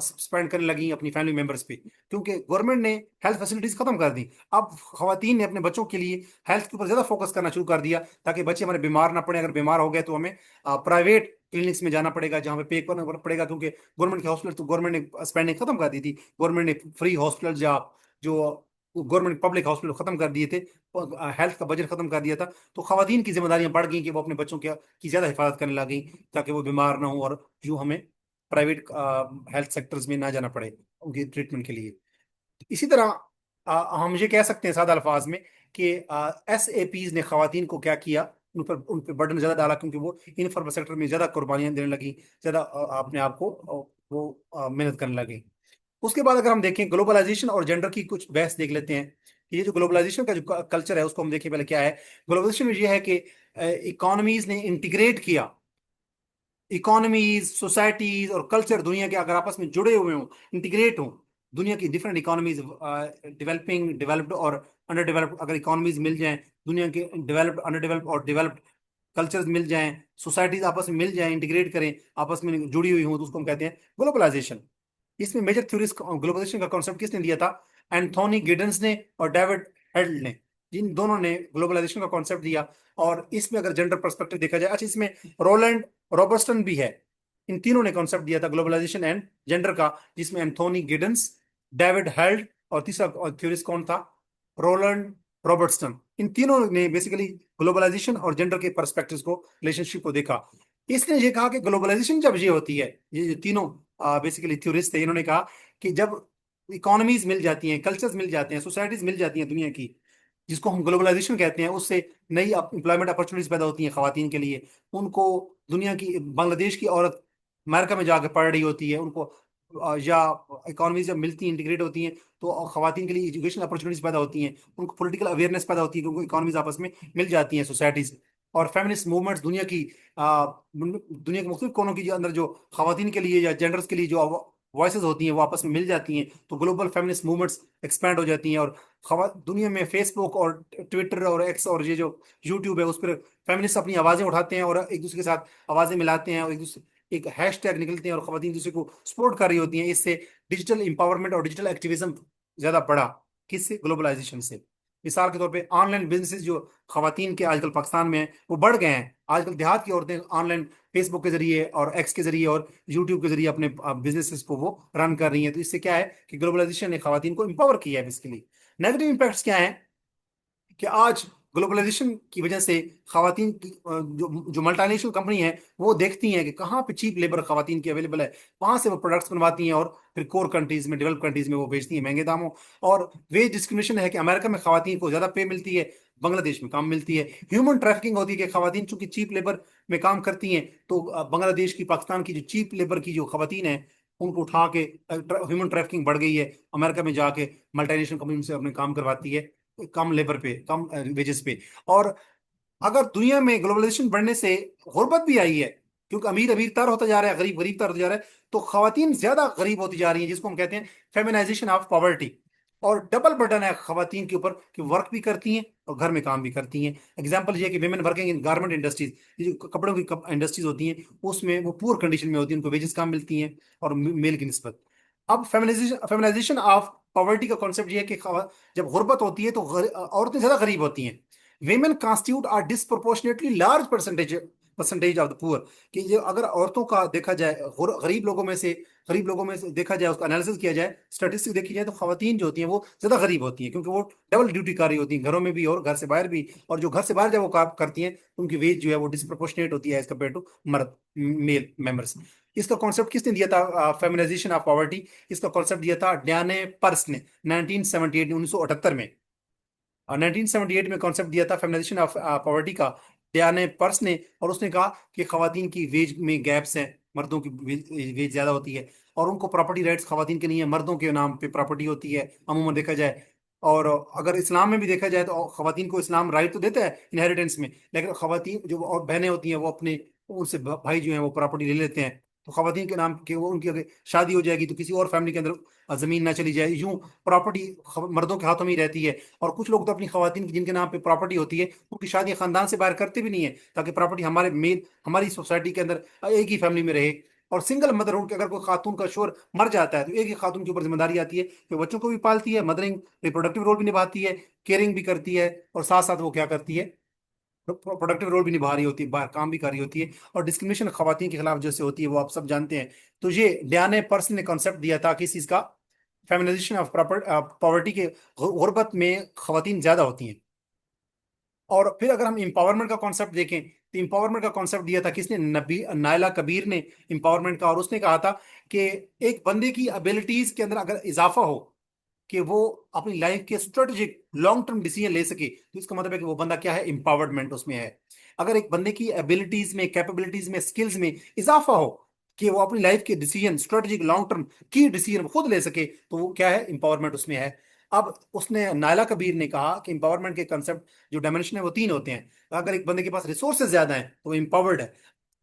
स्पेंड करने लगी अपनी फैमिली मेंबर्स पे, क्योंकि गवर्नमेंट ने हेल्थ फैसिलिटीज खत्म कर दी। अब खवातीन ने अपने बच्चों के लिए हेल्थ के ऊपर ज्यादा फोकस करना शुरू कर दिया, ताकि बच्चे हमारे बीमार ना पड़े। अगर बीमार हो गए तो हमें प्राइवेट क्लिनिक्स में जाना पड़ेगा, जहाँ पे पे करना पड़ेगा, क्योंकि गवर्नमेंट के हॉस्पिटल तो गवर्नमेंट ने स्पेंडिंग खत्म कर दी थी। गवर्नमेंट ने फ्री हॉस्पिटल या जो गवर्नमेंट पब्लिक हॉस्पिटल खत्म कर दिए थे, हेल्थ का बजट खत्म कर दिया था। तो खवातीन की जिम्मेदारियां बढ़ गई कि वो अपने बच्चों की ज्यादा हिफाजत करने लगी, ताकि वो बीमार ना हो, और यूं हमें प्राइवेट हेल्थ सेक्टर्स में ना जाना पड़े उनकी ट्रीटमेंट के लिए। इसी तरह हम ये कह सकते हैं सादा अल्फाज में कि एस ए पीज ने खवातीन को क्या किया, उन पर बर्डन ज्यादा डाला, क्योंकि वो इनफॉर्मल सेक्टर में ज्यादा कुर्बानियां देने लगी, ज्यादा अपने आप को वो मेहनत करने लगी। उसके बाद अगर हम देखें ग्लोबलाइजेशन और जेंडर की कुछ बहस देख लेते हैं, कि ये जो ग्लोबलाइजेशन का जो कल्चर है उसको हम देखें पहले क्या है। ग्लोबलाइजेशन में ये है कि इकोनॉमीज ने इंटीग्रेट किया, इकोनॉमीज, सोसाइटीज और कल्चर दुनिया के अगर आपस में जुड़े हुए हों, इंटीग्रेट हों, दुनिया की डिफरेंट इकोनॉमीज, डेवलपिंग, डेवलप्ड और अंडर डेवलप्ड अगर इकोनॉमीज मिल जाएं, दुनिया के डेवलप्ड, अंडर डेवलप्ड और डेवलप्ड कल्चर्स मिल जाएं, सोसाइटीज आपस में मिल जाएं, इंटीग्रेट करें, आपस में जुड़ी हुई हों, तो उसको हम कहते हैं ग्लोबलाइजेशन। इसमें मेजर थ्योरीज ग्लोबलाइजेशन का कॉन्सेप्ट किसने दिया था, एंथोनी गिडन्स ने और डेविड हेडल ने, जिन दोनों ने ग्लोबलाइजेशन का कॉन्सेप्ट दिया। और इसमें अगर जेंडर पर्सपेक्टिव देखा जाए, अच्छा इसमें रोलैंड रॉबर्टसन भी है। इन तीनों ने कॉन्सेप्ट दिया था ग्लोबलाइजेशन एंड जेंडर का, जिसमें एंथोनी गिडन्स, डेविड हेल्ड और तीसरा थ्योरिस्ट कौन था, रोलैंड रॉबर्टसन। इन तीनों ने बेसिकली ग्लोबलाइजेशन और जेंडर के पर्सपेक्टिव्स को, रिलेशनशिप को देखा। इसने ये कहा कि ग्लोबलाइजेशन जब ये होती है, ये जो तीनों बेसिकली थ्योरिस्ट थे, इन्होंने कहा कि जब इकोनॉमीज मिल जाती हैं, कल्चर्स मिल जाते हैं, सोसाइटीज मिल जाती हैं दुनिया की, जिसको हम ग्लोबलाइजेशन कहते हैं, उससे नई एम्प्लॉयमेंट अपॉर्चुनिटीज पैदा होती हैं खवातीन के लिए। उनको दुनिया की, बांग्लादेश की औरत अमेरिका में जाकर पढ़ रही होती है, उनको या इकोनॉमीज जब मिलती हैं, इंटीग्रेट होती हैं, तो खवातीन के लिए एजुकेशन अपॉर्चुनिटीज पैदा होती हैं, उनको पॉलिटिकल अवेयरनेस पैदा होती है, क्योंकि इकोनॉमीज आपस में मिल जाती हैं, सोसाइटीज। और फेमिनिस्ट मूवमेंट्स दुनिया के मुख्तलिफ कोनों की जो अंदर जो खवातीन के लिए या जेंडर्स के लिए जो वॉइसेस होती हैं, वो आपस में मिल जाती हैं, तो ग्लोबल फेमिनिस्ट मूवमेंट्स एक्सपैंड हो जाती हैं। और दुनिया में फेसबुक और ट्विटर और एक्स और ये जो यूट्यूब है, उस पर फेमिनिस्ट अपनी आवाजें उठाते हैं और एक दूसरे के साथ आवाजें मिलाते हैं, और एक हैशटैग निकलते हैं, और खवातीन दूसरे को सपोर्ट कर रही होती हैं। इससे डिजिटल इंपावरमेंट और डिजिटल एक्टिविज्म ज्यादा बढ़ा, किससे, ग्लोबलाइजेशन से। मिसाल के तौर पे ऑनलाइन बिजनेसेस जो खवातीन के आजकल पाकिस्तान में हैं वो बढ़ गए हैं। आजकल देहात की औरतें ऑनलाइन फेसबुक के जरिए और एक्स के जरिए और यूट्यूब के जरिए अपने बिजनेसेस को वो रन कर रही हैं। तो इससे क्या है कि ग्लोबलाइजेशन ने खवातीन को एम्पावर किया है बेसिकली। नेगेटिव इम्पैक्ट्स क्या है कि आज ग्लोबलाइजेशन की वजह से खवातीन की जो जो मल्टीनेशनल कंपनी है वो देखती हैं कि कहाँ पे चीप लेबर खवातीन की अवेलेबल है, वहां से वो प्रोडक्ट्स बनवाती हैं और फिर कोर कंट्रीज में, डेवलप कंट्रीज में वो बेचती हैं महंगे दामों। और वेज डिस्क्रिमिनेशन है कि अमेरिका में खवातीन को ज्यादा पे मिलती है, बांग्लादेश में कम मिलती है। ह्यूमन ट्रैफिकिंग होती है कि खवातीन चूंकि चीप लेबर में काम करती हैं, तो बांग्लादेश की, पाकिस्तान की जो चीप लेबर की जो खवातीन है उनको उठा के ह्यूमन ट्रैफिकिंग बढ़ गई है, अमेरिका में जाके मल्टीनेशनल कंपनी से अपने काम करवाती है कम लेबर पे, कम वेजेस पे। और अगर दुनिया में ग्लोबलाइजेशन बढ़ने से गुर्बत भी आई है, क्योंकि अमीर अमीर तर होता जा रहा है, गरीब गरीब तर होता जा रहा है, तो खवातीन ज्यादा गरीब होती जा रही हैं, जिसको हम कहते हैं फेमिनाइजेशन ऑफ पॉवर्टी। और डबल बर्डन है खवातीन के ऊपर कि वर्क भी करती हैं और घर में काम भी करती हैं। एग्जाम्पल ये है कि women working in garment industries, ये जो कपड़ों की इंडस्ट्रीज होती हैं उसमें वो पुअर कंडीशन में होती हैं, उनको वेजेस कम मिलती हैं और मेल की निस्बत। अब फेमिनाइजेशन ऑफ पॉवर्टी का कॉन्सेप्ट ये है कि जब गुर्बत होती है तो औरतें ज्यादा गरीब होती हैं। Women constitute are disproportionately large percentage of the poor. कि जो अगर औरतों का देखा जाए, गरीब लोगों में से देखा जाए, उसका एनालिसिस किया जाए, स्टैटिस्टिक्स देखी जाए, तो खवातीन जो होती हैं वो ज्यादा गरीब होती हैं, क्योंकि वो डबल ड्यूटी कर रही होती हैं, घरों में भी और घर से बाहर भी। और जो घर से बाहर जब वो काम करती हैं तो उनकी वेज जो है वो डिस्प्रोपोर्शनेट होती है एज कम्पेयर टू मर्द, मेल मेंबर्स। इसका कॉन्सेप्ट किसने दिया था, फेमिनाइजेशन ऑफ पॉवर्टी? इसका कॉन्सेप्ट दिया था डैने पर्स ने 1978 1978 में। और 1978 में कॉन्सेप्ट दिया था फेमिनाइजेशन ऑफ पॉवर्टी का डयाने पर्स ने। और उसने कहा कि खवातीन की वेज में गैप्स हैं, मर्दों की वेज ज्यादा होती है, और उनको प्रॉपर्टी राइट्स खवातीन के नहीं है, मर्दों के नाम पे प्रॉपर्टी होती है अमूमन देखा जाए। और अगर इस्लाम में भी देखा जाए तो खवातीन को इस्लाम राइट तो देता है इनहेरिटेंस में, लेकिन खवातीन जो और बहनें होती हैं वो अपने उनसे भाई जो हैं वो प्रॉपर्टी ले लेते हैं। तो खवातीन के नाम के वो, उनकी अगर शादी हो जाएगी तो किसी और फैमिली के अंदर जमीन ना चली जाए, यूं प्रॉपर्टी मर्दों के हाथों में ही रहती है। और कुछ लोग तो अपनी खवातीन की जिनके नाम पे प्रॉपर्टी होती है उनकी शादी खानदान से बाहर करते भी नहीं है, ताकि प्रॉपर्टी हमारी सोसाइटी के अंदर एक ही फैमिली में रहे। और सिंगल मदरहुड के अगर कोई खातून का शोर मर जाता है तो एक ही खातून के ऊपर जिम्मेदारी आती है कि वो बच्चों को भी पालती है, मदरिंग रिप्रोडक्टिव रोल भी निभाती है, केयरिंग भी करती है, और साथ साथ वो क्या करती है, प्रोडक्टिव रोल भी निभा रही होती है, बाहर काम भी कर रही होती है। और डिस्क्रिमिनेशन खवातीन के खिलाफ जैसे होती है वो आप सब जानते हैं। तो ये डयाने पर्सन ने कॉन्सेप्ट दिया था किस चीज का, फेमिनाइजेशन ऑफ पॉवर्टी के, गुर्बत में खवातीन ज्यादा होती हैं। और फिर अगर हम इंपावरमेंट का कॉन्सेप्ट देखें तो इंपावरमेंट का कॉन्सेप्ट दिया था किसने, नबी नायला कबीर ने इंपावरमेंट का। और उसने कहा था कि एक बंदे की एबिलिटीज के अंदर अगर इजाफा हो कि वो अपनी लाइफ के स्ट्रेटेजिक लॉन्ग टर्म डिसीजन ले सके, तो इसका मतलब है कि वो बंदा क्या है, इंपावर्डमेंट उसमें है। अगर एक बंदे की एबिलिटीज में, कैपेबिलिटीज में, स्किल्स में इजाफा हो कि वो अपनी लाइफ के डिसीजन, स्ट्रेटेजिक लॉन्ग टर्म की डिसीजन खुद ले सके, तो वो क्या है, इंपावरमेंट उसमें है। अब उसने, नायला कबीर ने कहा कि इंपावरमेंट के कंसेप्ट जो डायमेंशन है वो तीन होते हैं। अगर एक बंदे के पास रिसोर्सेज ज्यादा हैं तो वो इंपावर्ड है,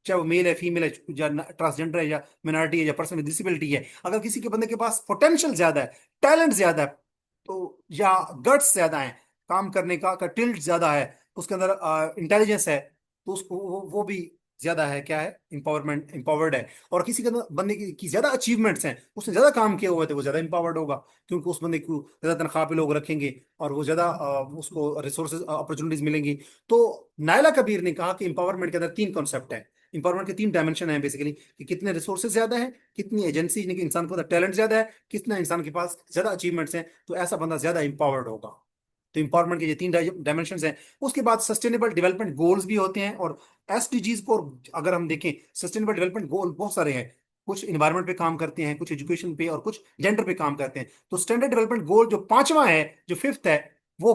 चाहे वो मेल है, फीमेल है, या ट्रांसजेंडर है, या मिनॉरिटी है, या पर्सन विद डिसेबिलिटी है। अगर किसी के बंदे के पास पोटेंशियल ज्यादा है, टैलेंट ज्यादा है, तो या गट्स ज्यादा है, काम करने का टिल्ट ज्यादा है, उसके अंदर इंटेलिजेंस है, तो उसको वो भी ज्यादा है, क्या है, इंपावरमेंट, इंपावर्ड है। और किसी के अंदर बंदे की ज्यादा अचीवमेंट्स हैं, उसने ज्यादा काम किया हुआ है, तो वो ज्यादा इंपावर्ड होगा, क्योंकि उस बंदे को ज्यादा तनख्वाह पे लोग रखेंगे और वो ज्यादा उसको रिसोर्सेज अपॉर्चुनिटीज मिलेंगी। तो नायला कबीर ने कहा कि इंपावरमेंट के अंदर तीन कॉन्सेप्ट है, इंपावरमेंट के तीन डायमेंशन है बेसिकली, कि कितने रिसोर्सेज ज्यादा है, कितनी एजेंसी, यानी कि इंसान के पास टैलेंट ज्यादा है, कितना इंसान के पास ज्यादा अचीवमेंट्स हैं, तो ऐसा बंदा ज्यादा इंपावर्ड होगा। तो इंपावरमेंट के ये तीन डायमेंशन हैं। उसके बाद सस्टेनेबल डेवलपमेंट गोल्स भी होते हैं, और एसडीजीज को अगर हम देखें, सस्टेनेबल डेवलपमेंट गोल बहुत सारे हैं, कुछ इन्वायरमेंट पे काम करते हैं, कुछ एजुकेशन पे, और कुछ जेंडर पे काम करते हैं। तो स्टैंडर्ड डेवलपमेंट गोल जो पांचवा है, जो फिफ्थ है, वो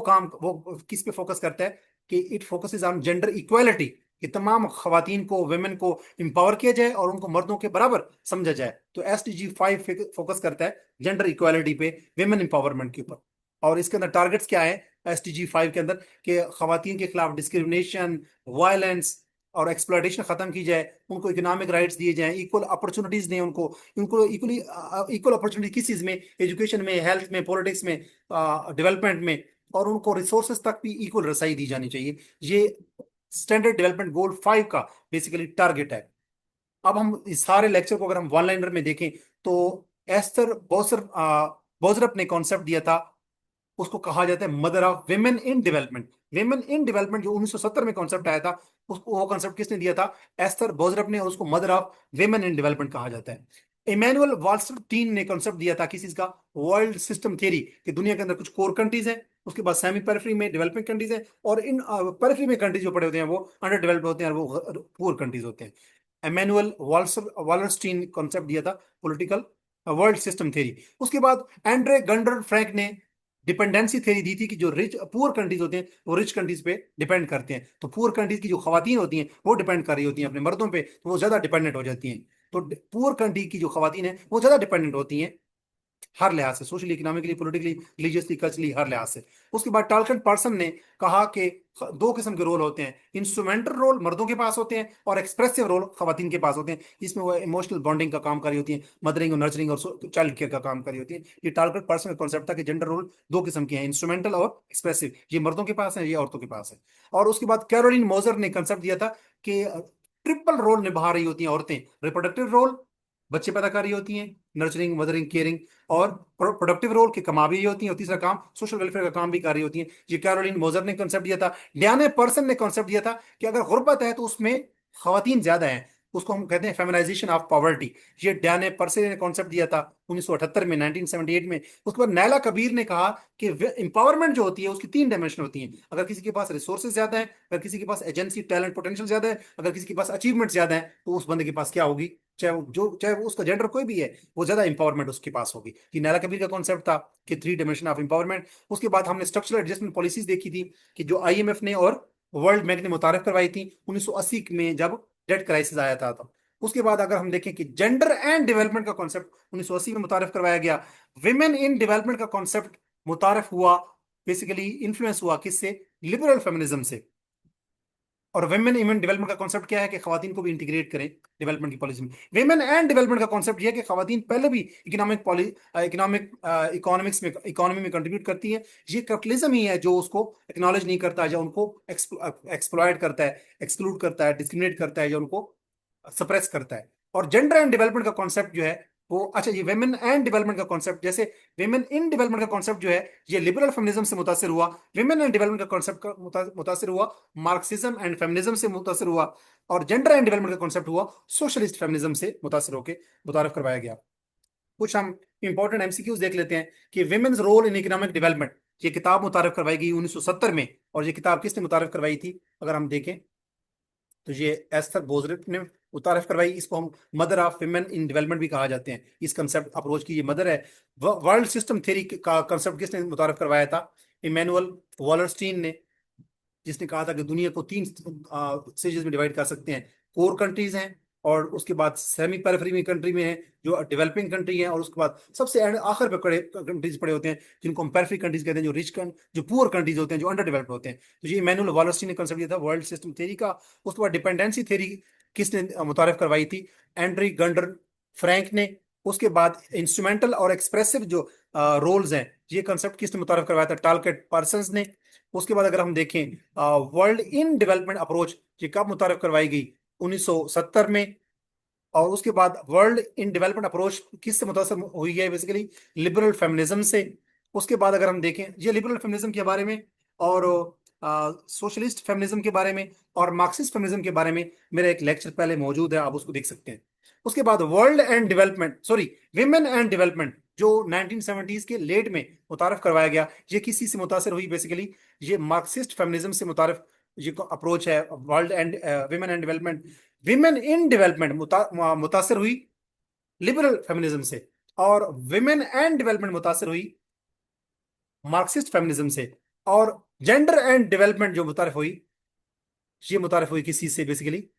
किस पे फोकस करता है, कि it focuses on gender equality, कि तमाम खवातीन को, वेमेन को एम्पावर किया जाए और उनको मर्दों के बराबर समझा जाए। तो SDG 5 फोकस करता है जेंडर इक्वालिटी पे, वेमेन एम्पावरमेंट के ऊपर। और इसके अंदर टारगेट्स क्या है SDG 5 के अंदर, कि खवातीन के खिलाफ डिस्क्रिमिनेशन, वायलेंस और एक्सप्लॉयटेशन खत्म की जाए, उनको इकोनॉमिक राइट्स दिए जाएं, इक्वल अपॉर्चुनिटीज दें उनको, उनको इक्वली इक्वल अपॉर्चुनिटी किस चीज में, एजुकेशन में, हेल्थ में, पॉलिटिक्स में, डेवलपमेंट में, और उनको रिसोर्सेज तक भी इक्वल रसाई दी जानी चाहिए। ये स्टैंडर्ड डेवलपमेंट गोल 5 का बेसिकली टारगेट है। अब हम इस सारे लेक्चर को अगर हम वन लाइनर में देखें तो एस्थर बोसरप ने कॉन्सेप्ट दिया था उसको कहा जाता है mother of women in development. Women in development जो 1970 में कॉन्सेप्ट आया था, उसको वो कॉन्सेप्ट किसने दिया था? एस्थर बोजरफ ने, और उसको mother of women in development कहा जाता है। इमैनुअल वाल्स्टीन ने कॉन्सेप्ट दिया था किस चीज का? वर्ल्ड सिस्टम थ्योरी, कि दुनिया के अंदर कुछ कोर कंट्रीज हैं, उसके बाद सेमी पेरिफेरी में डेवलपिंग कंट्रीज हैं, और इन पेरिफेरी में कंट्रीज जो पड़े होते हैं वो अंडर डेवलप्ड होते हैं, और वो पुअर कंट्रीज होते हैं। इमैनुअल वालरस्टीन कॉन्सेप्ट दिया था पॉलिटिकल वर्ल्ड सिस्टम थ्योरी। उसके बाद एंड्रे गंडर फ्रैंक ने डिपेंडेंसी थ्योरी दी थी, कि जो रिच पुअर कंट्रीज होते हैं वो रिच कंट्रीज पे डिपेंड करते हैं, तो पुअर कंट्रीज की जो खवातीन होती हैं वो डिपेंड कर रही होती हैं अपने मर्दों पे, तो वो ज्यादा डिपेंडेंट हो जाती हैं। तो पुअर कंट्री की जो खवातीन हैं वो ज्यादा डिपेंडेंट होती हैं हर लिहाज से, socially, economically, politically, religiously, culturally, हर लिहाज से। उसके बाद टालकन पर्सन ने कहा कि दो किस्म के रोल होते हैं, इंस्ट्रूमेंटल रोल मर्दों के पास होते हैं, और एक्सप्रेसिव रोल खवातीन के पास होते हैं, जिसमें वो इमोशनल बॉन्डिंग का काम कर रही होती हैं, मदरिंग और नर्चरिंग और चाइल्ड केयर का काम कर रही होती हैं। ये टालकन पर्सन का कॉन्सेप्ट था कि जेंडर रोल दो किस्म के हैं, इंस्ट्रूमेंटल और एक्सप्रेसिव, ये मर्दों के पास है, ये औरतों के पास है। और उसके बाद कैरोलिन मोजर ने कंसेप्ट दिया था कि ट्रिपल रोल निभा रही होती हैं औरतें, रिप्रोडक्टिव रोल, बच्चे पैदा कर रही होती हैं, नर्चरिंग, मदरिंग, केयरिंग, और प्रोडक्टिव रोल के कमा भी रही होती हैं, और तीसरा काम सोशल वेलफेयर का काम भी कर रही होती हैं। ये कैरोलिन मोजर ने कॉन्सेप्ट दिया था। डियाने पर्सन ने कॉन्सेप्ट दिया था कि अगर गुर्बत है तो उसमें खवातीन ज्यादा हैं, उसको हम कहते हैं फेमिनाइजेशन ऑफ पॉवर्टी। ये डियाने पर्सन ने कॉन्सेप्ट दिया था 1978 में, 1978 में। उसके बाद नैला कबीर ने कहा कि इंपावरमेंट जो होती है उसकी तीन डायमेंशन होती हैं, अगर किसी के पास रिसोर्सेज ज्यादा है, अगर किसी के पास एजेंसी, टैलेंट, पोटेंशियल ज्यादा है, अगर किसी के पास अचीवमेंट ज्यादा है, तो उस बंदे के पास क्या होगी? चाहे वो उसका जेंडर कोई भी है, वो ज्यादा इंपावरमेंट उसके पास होगी। कि नैला कबीर का कॉन्सेप्ट था कि थ्री डायमेंशन ऑफ इंपावरमेंट। उसके बाद हमने स्ट्रक्चरल एडजस्टमेंट पॉलिसीज देखी थी, कि जो आईएमएफ ने और वर्ल्ड बैंक ने मुतारफ करवाई थी 1980 में, जब डेट क्राइसिस आया था तब। उसके बाद अगर हम देखें कि जेंडर एंड डेवलपमेंट का कॉन्सेप्ट 1980 में मुतारफ करवाया गया। विमेन इन डेवलपमेंट का कॉन्सेप्ट मुतारफ हुआ, बेसिकली इन्फ्लुएंस हुआ किससे? लिबरल फेमिनिज्म से। और वेमेन इवन डेवलपमेंट का कॉन्सेप्ट क्या है? कि खवातीन को भी इंटीग्रेट करें डेवलपमेंट की पॉलिसी में। वेमेन एंड डेवलपमेंट का कॉन्सेप्ट यह है कि खवातीन पहले भी इकोनॉमिक्स में, इकोनॉमी में कंट्रीब्यूट करती है। ये कैपिटलिज्म ही है जो उसको एक्नॉलेज नहीं करता, या उनको एक्सप्लॉयट करता है, एक्सक्लूड करता है, डिस्क्रिमिनेट करता है, या उनको सप्रेस करता है। और जेंडर एंड डेवलपमेंट का कॉन्सेप्ट जो है वो, अच्छा, ये वेमेन एंड डेवलपमेंट का कॉन्सेप्ट, जैसे वेमेन इन डेवलपमेंट का कॉन्सेप्ट जो है ये लिबरल फेमिनिज्म से मुतासिर हुआ। वेमेन एंड डेवलपमेंट का कॉन्सेप्ट का मुतासिर हुआ मार्क्सिज्म एंड फेमिनिज्म से मुतासिर हुआ। और जेंडर एंड डेवलपमेंट का कॉन्सेप्ट हुआ सोशलिस्ट फेमिनिज्म से मुतासिर होकर मुतारफ करवाया गया। कुछ हम इंपॉर्टेंट एमसीक्यूज देख लेते हैं कि women's role in economic development. ये किताब मुतारफ करवाई गई 1970 में, और ये किताब किसने मुतारफ करवाई थी? अगर हम देखें तो ये एस्थर बोजरिफ ने मुतारफ करवाई। इसको हम mother of women in development भी कहा जाते हैं, इस कंसेप्ट अप्रोच की ये मदर है। वर्ल्ड सिस्टम थ्योरी का कंसेप्ट किसने मुतारफ करवाया था? इमैनुअल वॉलरस्टीन ने, जिसने कहा था कि दुनिया को तीन स्टेजेस में डिवाइड कर सकते हैं, कोर कंट्रीज हैं, और उसके बाद सेमी पेरिफेरी कंट्री में है जो डेवलपिंग कंट्री है, और उसके बाद सबसे आखिर पे खड़े कंट्रीज पड़े होते हैं जिनको हम पेरिफेरी कंट्रीज कहते हैं, जो जो पुअर कंट्रीज होते हैं, जो अंडर डेवलप्ड होते हैं। तो ये इमैनुअल वॉलरस्टीन ने कंसेप्ट दिया था वर्ल्ड सिस्टम थ्योरी का। उसके बाद डिपेंडेंसी थ्योरी किसने मुतारफ करवाई थी? एंड्री गंडर फ्रैंक ने। उसके बाद इंस्ट्रूमेंटल और एक्सप्रेसिव जो रोल्स हैं, ये कंसेप्ट किसने मुतारफ करवाया था? टालकेट पार्सन्स ने। उसके बाद अगर हम देखें वर्ल्ड इन डेवलपमेंट अप्रोच, ये कब मुतारफ करवाई गई? 1970 में। और उसके बाद वर्ल्ड इन डेवलपमेंट अप्रोच किससे मुतासर हुई है? बेसिकली लिबरल फेमिनिज्म से। उसके बाद अगर हम देखें ये लिबरल फेमिनिज्म के बारे में, और सोशलिस्ट फेमिनिज्म के बारे में, और मार्क्सिस्ट फेमिनिज्म के बारे में मेरा एक लेक्चर पहले मौजूद है, आप उसको देख सकते हैं। उसके बाद world and development, sorry, women and development, जो 1970s के लेट में मुतारफ करवाया गया, ये किसी से मुतासर हुई? बेसिकली ये मार्क्सिस्ट फेमिनिज्म से मुतारफ ये अप्रोच है, world and women and development. Women in development मुतासर हुई लिबरल फेमिनिज्म से, और विमेन एंड डेवलपमेंट मुतासर हुई मार्क्सिस्ट फेमिनिज्म से। और जेंडर एंड डेवलपमेंट जो मुतारफ हुई, ये मुतारफ हुई किसी से? Basically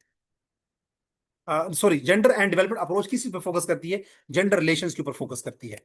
sorry, gender and development approach किसी पर फोकस करती है? जेंडर रिलेशंस के ऊपर फोकस करती है।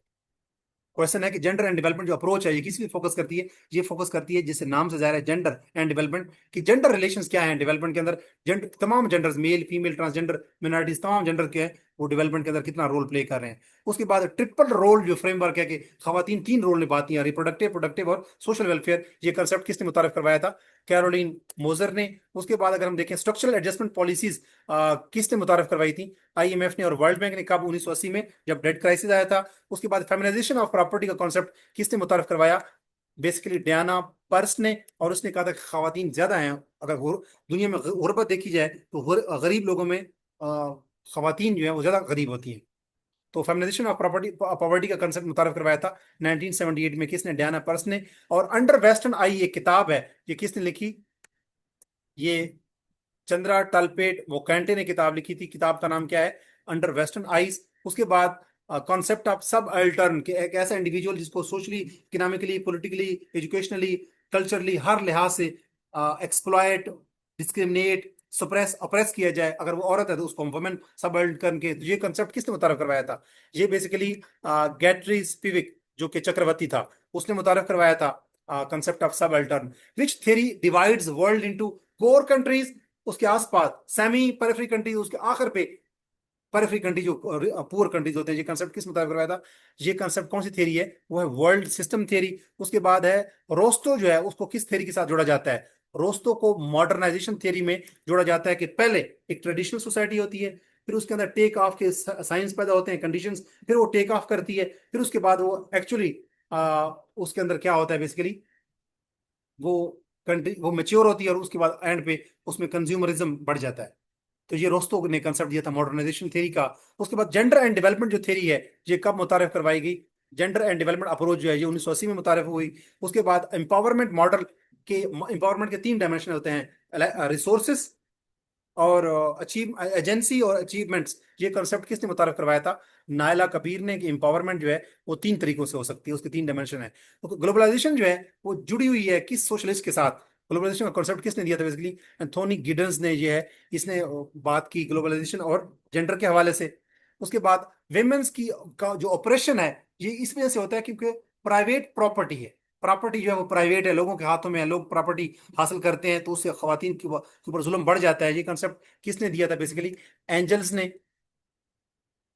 क्वेश्चन है कि जेंडर एंड डेवलपमेंट जो अप्रोच है ये किस पे फोकस करती है? ये फोकस करती है, जिससे नाम से जाहिर है, जेंडर एंड डेवलपमेंट, कि जेंडर रिलेशंस क्या है डेवलपमेंट के अंदर। जेंडर, तमाम जेंडर्स, मेल, फीमेल, ट्रांसजेंडर, मिनॉरिटीज, तमाम जेंडर के हैं, वो डेवलपमेंट के अंदर कितना रोल प्ले कर रहे हैं। उसके बाद ट्रिपल रोल जो फ्रेमवर्क है कि खवातीन तीन रोल निभाती हैं, रिप्रोडक्टिव, प्रोडक्टिव और सोशल वेलफेयर, ये कंसेप्ट किसने मुतारफ करवाया था? कैरोलिन मोजर ने। उसके बाद अगर हम देखें स्ट्रक्चरल एडजस्टमेंट पॉलिसीज किसने मुतारफ करवाई थी? आईएमएफ ने और वर्ल्ड बैंक ने, कब? 1980 में, जब डेट क्राइसिस आया था। उसके बाद फेमिनाइजेशन ऑफ प्रॉपर्टी का कॉन्सेप्ट किसने मुतारफ करवाया? बेसिकली डियाना पर्स ने, और उसने कहा था कि खवातीन ज्यादा हैं। अगर दुनिया में गुर्बत देखी जाए तो गरीब लोगों में खवातीन जो है वो ज्यादा गरीब होती हैं। तो फेमिनाइजेशन ऑफ प्रॉपर्टी पॉवर्टी का कंसेप्ट मुतारफ करवाया था 1978 में, किसने? डियाना पर्स ने। और अंडर वेस्टर्न आई एक किताब है, ये किसने लिखी? ये चंद्रा टलपेट वो कैंटे ने किताब लिखी थी। किताब का नाम क्या है? Under western eyes. उसके बाद कॉन्सेप्ट ऑफ सब अल्टर्न, के एक ऐसा इंडिविजुअल जिसको socially, economically, politically, educationally, culturally हर लिहाज से एक्सप्लॉयट, डिस्क्रिमिनेट, सप्रेस, अप्रेस किया जाए। अगर वो औरत है तो उसको वुमेन सब अल्टर्न के। तो ये कंसेप्ट किसने मुतारफ करवाया था? ये बेसिकली गैट्री स्पिविक, जो कि चक्रवर्ती था, उसने मुतारफ करवाया था concept of subaltern. Which theory divides world into core countries, उसके आसपास सेमी पेरिफेरी कंट्रीज, उसके आखिर पे पेरिफेरी कंट्री जो पुअर कंट्रीज होते हैं। ये कंसेप्ट किस मुताबिक करवाया था? ये कंसेप्ट कौन सी थ्योरी है? वो है वर्ल्ड सिस्टम थ्योरी। उसके बाद है रोस्टो, जो है उसको किस थ्योरी के साथ जोड़ा जाता है? रोस्टो को मॉडर्नाइजेशन थ्योरी में जोड़ा जाता है कि पहले एक ट्रेडिशनल सोसाइटी होती है, फिर उसके अंदर टेक ऑफ के साइंस पैदा होते हैं, कंडीशंस, फिर वो टेक ऑफ करती है, फिर उसके बाद वो एक्चुअली उसके अंदर क्या होता है बेसिकली, वो कंट्री वो मेच्योर होती है, और उसके बाद एंड पे उसमें कंज्यूमरिज्म बढ़ जाता है। तो ये रोस्टो ने कंसेप्ट दिया था मॉडर्नाइजेशन थ्योरी का। उसके बाद जेंडर एंड डेवलपमेंट जो थ्योरी है, ये कब मुतारिफ करवाई गई? जेंडर एंड डेवलपमेंट अप्रोच जो है ये 1980 में मुतारिफ हुई। उसके बाद एम्पावरमेंट मॉडल के, एम्पावरमेंट के तीन डायमेंशन होते हैं, रिसोर्सेस और अचीव एजेंसी और अचीवमेंट्स। ये कंसेप्ट किसने मुतारफ करवाया था? नायला कबीर ने, कि एम्पावरमेंट जो है वो तीन तरीकों से हो सकती है, उसके तीन डायमेंशन है। तो ग्लोबलाइजेशन जो है वो जुड़ी हुई है किस सोशलिस्ट के साथ? ग्लोबलाइजेशन का कॉन्सेप्ट किसने दिया था बेसिकली? एंथोनी गिडन्स ने, ये है, इसने बात की ग्लोबलाइजेशन और जेंडर के हवाले से। उसके बाद वेमेन्स की का जो ऑपरेशन है, ये इस वजह से होता है क्योंकि प्राइवेट प्रॉपर्टी है, प्रॉपर्टी जो है वो प्राइवेट है, लोगों के हाथों में है, लोग प्रॉपर्टी हासिल करते हैं, तो उससे खवातीन के ऊपर जुल्म बढ़ जाता है। ये कंसेप्ट किसने दिया था बेसिकली? एंजल्स ने,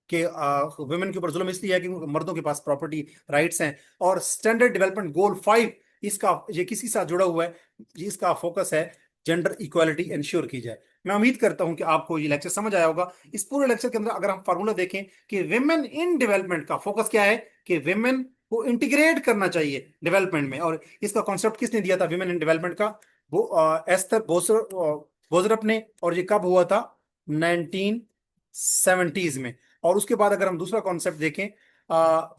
कि वुमेन के ऊपर जुल्म इसलिए है कि मर्दों के पास प्रॉपर्टी राइट्स हैं। और स्टैंडर्ड डेवलपमेंट गोल 5, इसका ये किसी साथ जुड़ा हुआ है? ये इसका फोकस है जेंडर इक्वालिटी इंश्योर की जाए। मैं उम्मीद करता हूं कि आपको ये लेक्चर समझ आया होगा। इस पूरे लेक्चर के अंदर अगर हम फार्मूला देखें कि विमेन इन डेवलपमेंट का फोकस क्या है, कि विमेन को इंटीग्रेट करना चाहिए डेवलपमेंट में। और इसका कॉन्सेप्ट किसने दिया था विमेन इन डेवलपमेंट का? वो एस्थर बोजरप ने। और ये कब हुआ था? 1970s में। और उसके बाद अगर हम दूसरा कॉन्सेप्ट देखें,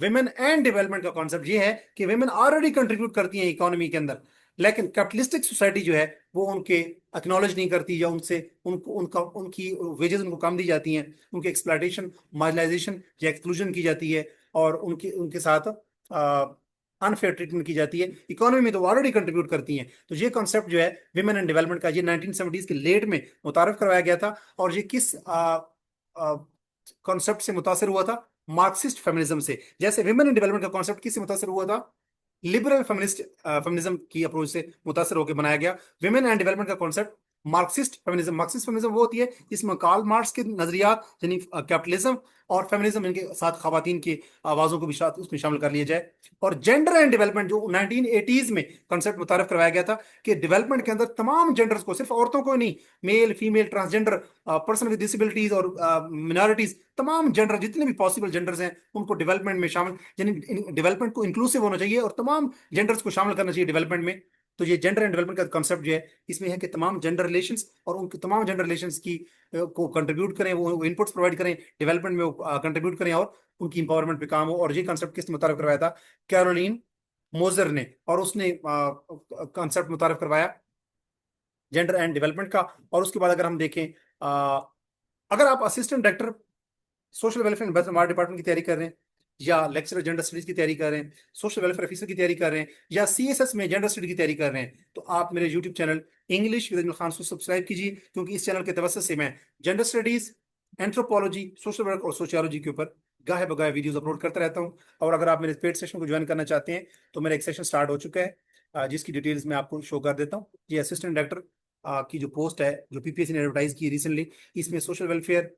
विमेन एंड डेवलपमेंट का कॉन्सेप्ट ये है कि विमेन ऑलरेडी कंट्रीब्यूट करती हैं इकोनॉमी के अंदर, लेकिन कैपिटलिस्टिक सोसाइटी जो है वो उनके एक्नॉलेज नहीं करती, या उनसे उनको उनका उनकी वेजेस उनको कम दी जाती हैं, उनकी एक्सप्लॉयटेशन, मार्जिनाइजेशन या एक्सक्लूजन की जाती है, और उनके उनके साथ अनफेयर ट्रीटमेंट की जाती है। इकोनॉमी में तो ऑलरेडी कंट्रीब्यूट करती हैं। तो ये कॉन्सेप्ट जो है विमेन एंड डेवलपमेंट का, ये 1970s के लेट में मुतारफ करवाया गया था। और ये किस कॉन्सेप्ट से मुतासर हुआ था? मार्क्सिस्ट फेमिनिज्म से। जैसे विमेन इन डेवलपमेंट का कॉन्सेप्ट किससे मुतासर हुआ था? लिबरल फेमिनिस्ट फेमिनिज्म की अप्रोच से मुतासर होकर बनाया गया। विमेन एंड डेवलपमेंट का concept Marxist feminism. Marxist feminism वो होती है जिसमें कार्ल मार्क्स के नजरियात, यानी कैपिटलिज्म और फेमिनिज्म, इनके साथ खवातीन की आवाजों को भी साथ उसमें शामिल कर लिया जाए। और जेंडर एंड डेवलपमेंट जो 1980s में कॉन्सेप्ट मुतारफ करवाया गया था, कि डेवलपमेंट के अंदर तमाम जेंडर्स को, सिर्फ औरतों को नहीं, male, female, transgender, person with disabilities और मिनॉरिटीज, तमाम जेंडर, जितने भी पॉसिबल जेंडर्स हैं उनको डेवलपमेंट में शामिल, यानी डेवलपमेंट को इंक्लूसिव होना चाहिए और तमाम जेंडर्स को शामिल करना चाहिए डेवलपमेंट में। तो ये जेंडर एंड डेवलपमेंट का कॉन्सेप्ट जो है, इसमें है कि तमाम जेंडर रिलेशंस और उनके तमाम जेंडर रिलेशंस की को कंट्रीब्यूट करें, वो इनपुट्स प्रोवाइड करें डेवलपमेंट में, वो कंट्रीब्यूट करें और उनकी इंपावरमेंट पे काम हो। और ये कॉन्सेप्ट किसने मुतारफ करवाया था? कैरोलिन मोजर ने। और उसने कॉन्सेप्ट मुतारफ करवाया जेंडर एंड डेवलपमेंट का। और उसके बाद अगर हम देखें, अगर आप assistant director social welfare and welfare department की तैयारी कर रहे हैं, या लेक्चरर जेंडर स्टडीज की तैयारी कर रहे हैं, सोशल वेलफेयर ऑफिसर की तैयारी कर रहे हैं, या सीएसएस में जेंडर स्टडी की तैयारी कर रहे हैं, तो आप मेरे YouTube channel English with Ajmal Khan को सब्सक्राइब कीजिए, क्योंकि इस चैनल के तवसत से मैं gender studies, anthropology, social work और सोशियोलॉजी के ऊपर गाहे बगाहे वीडियोस अपलोड करता रहता हूँ। और अगर आप मेरे पेड सेशन को ज्वाइन करना चाहते हैं तो मेरा एक सेशन स्टार्ट हो चुका है, जिसकी डिटेल्स मैं आपको शो कर देता हूँ। ये असिस्टेंट डायरेक्टर की जो पोस्ट है, जो पीपीएससी ने एडवर्टाइज की रिसेंटली, इसमें social welfare,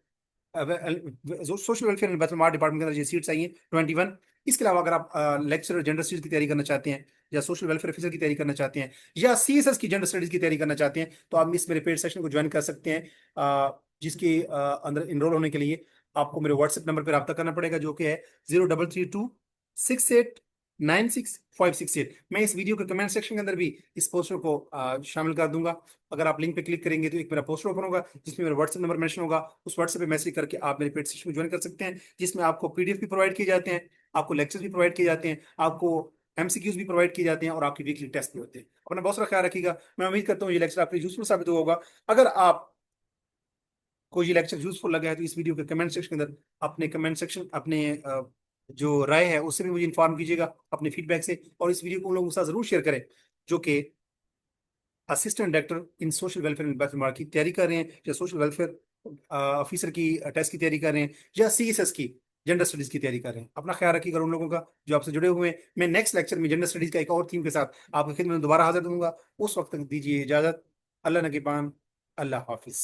social welfare and welfare department के अंदर ये सीट्स आई हैं 21। इसके अलावा अगर आप लेक्चरर जेंडर स्टडीज की तैयारी करना चाहते हैं, या सोशल वेलफेयर ऑफिसर की तैयारी करना चाहते हैं, या सीएसएस की जेंडर स्टडीज की तैयारी करना चाहते हैं, तो आप इस मेरे पेड सेशन को ज्वाइन कर सकते हैं। जिसके अंदर इनरोल होने के लिए आपको मेरे व्हाट्सएप नंबर पर रब्ता करना पड़ेगा, जो कि है 033268 96568। मैं इस वीडियो के कमेंट सेक्शन के अंदर भी इस पोस्टर को शामिल कर दूंगा। अगर आप लिंक पे क्लिक करेंगे तो एक मेरा पोस्टर ओपन होगा जिसमें मेरा व्हाट्सएप नंबर मेंशन होगा। उस व्हाट्सएप पे मैसेज करके आप मेरे पेड सेशन में ज्वाइन कर सकते हैं, जिसमें आपको पीडीएफ भी प्रोवाइड किए जाते हैं, आपको लेक्चर्स भी प्रोवाइड किए जाते हैं, आपको एमसीक्यूज भी प्रोवाइड किए जाते हैं और आपकी वीकली टेस्ट भी होते हैं। अपना बहुत सारा ख्याल रखिएगा। मैं उम्मीद करता हूँ ये लेक्चर आपके यूजफुल साबित होगा। अगर आप को ये लेक्चर यूजफुल लगा है तो इस वीडियो के कमेंट सेक्शन के अंदर अपने कमेंट सेक्शन अपने जो राय है उससे भी मुझे इन्फॉर्म कीजिएगा अपने फीडबैक से। और इस वीडियो को उन लोगों के साथ जरूर शेयर करें जो कि assistant director in social welfare and welfare की तैयारी कर रहे हैं, या सोशल वेलफेयर ऑफिसर की टेस्ट की तैयारी कर रहे हैं, या सीएसएस की जेंडर स्टडीज की तैयारी कर रहे हैं। अपना ख्याल रखिएगा उन लोगों का जो आपसे जुड़े हुए हैं। मैं नेक्स्ट लेक्चर में जेंडर स्टडीज का एक और थीम के साथ आपकी खिदमत में दोबारा हाजिर दूंगा। उस वक्त तक दीजिए इजाजत। अल्लाह नगेबान। अल्लाह हाफिज।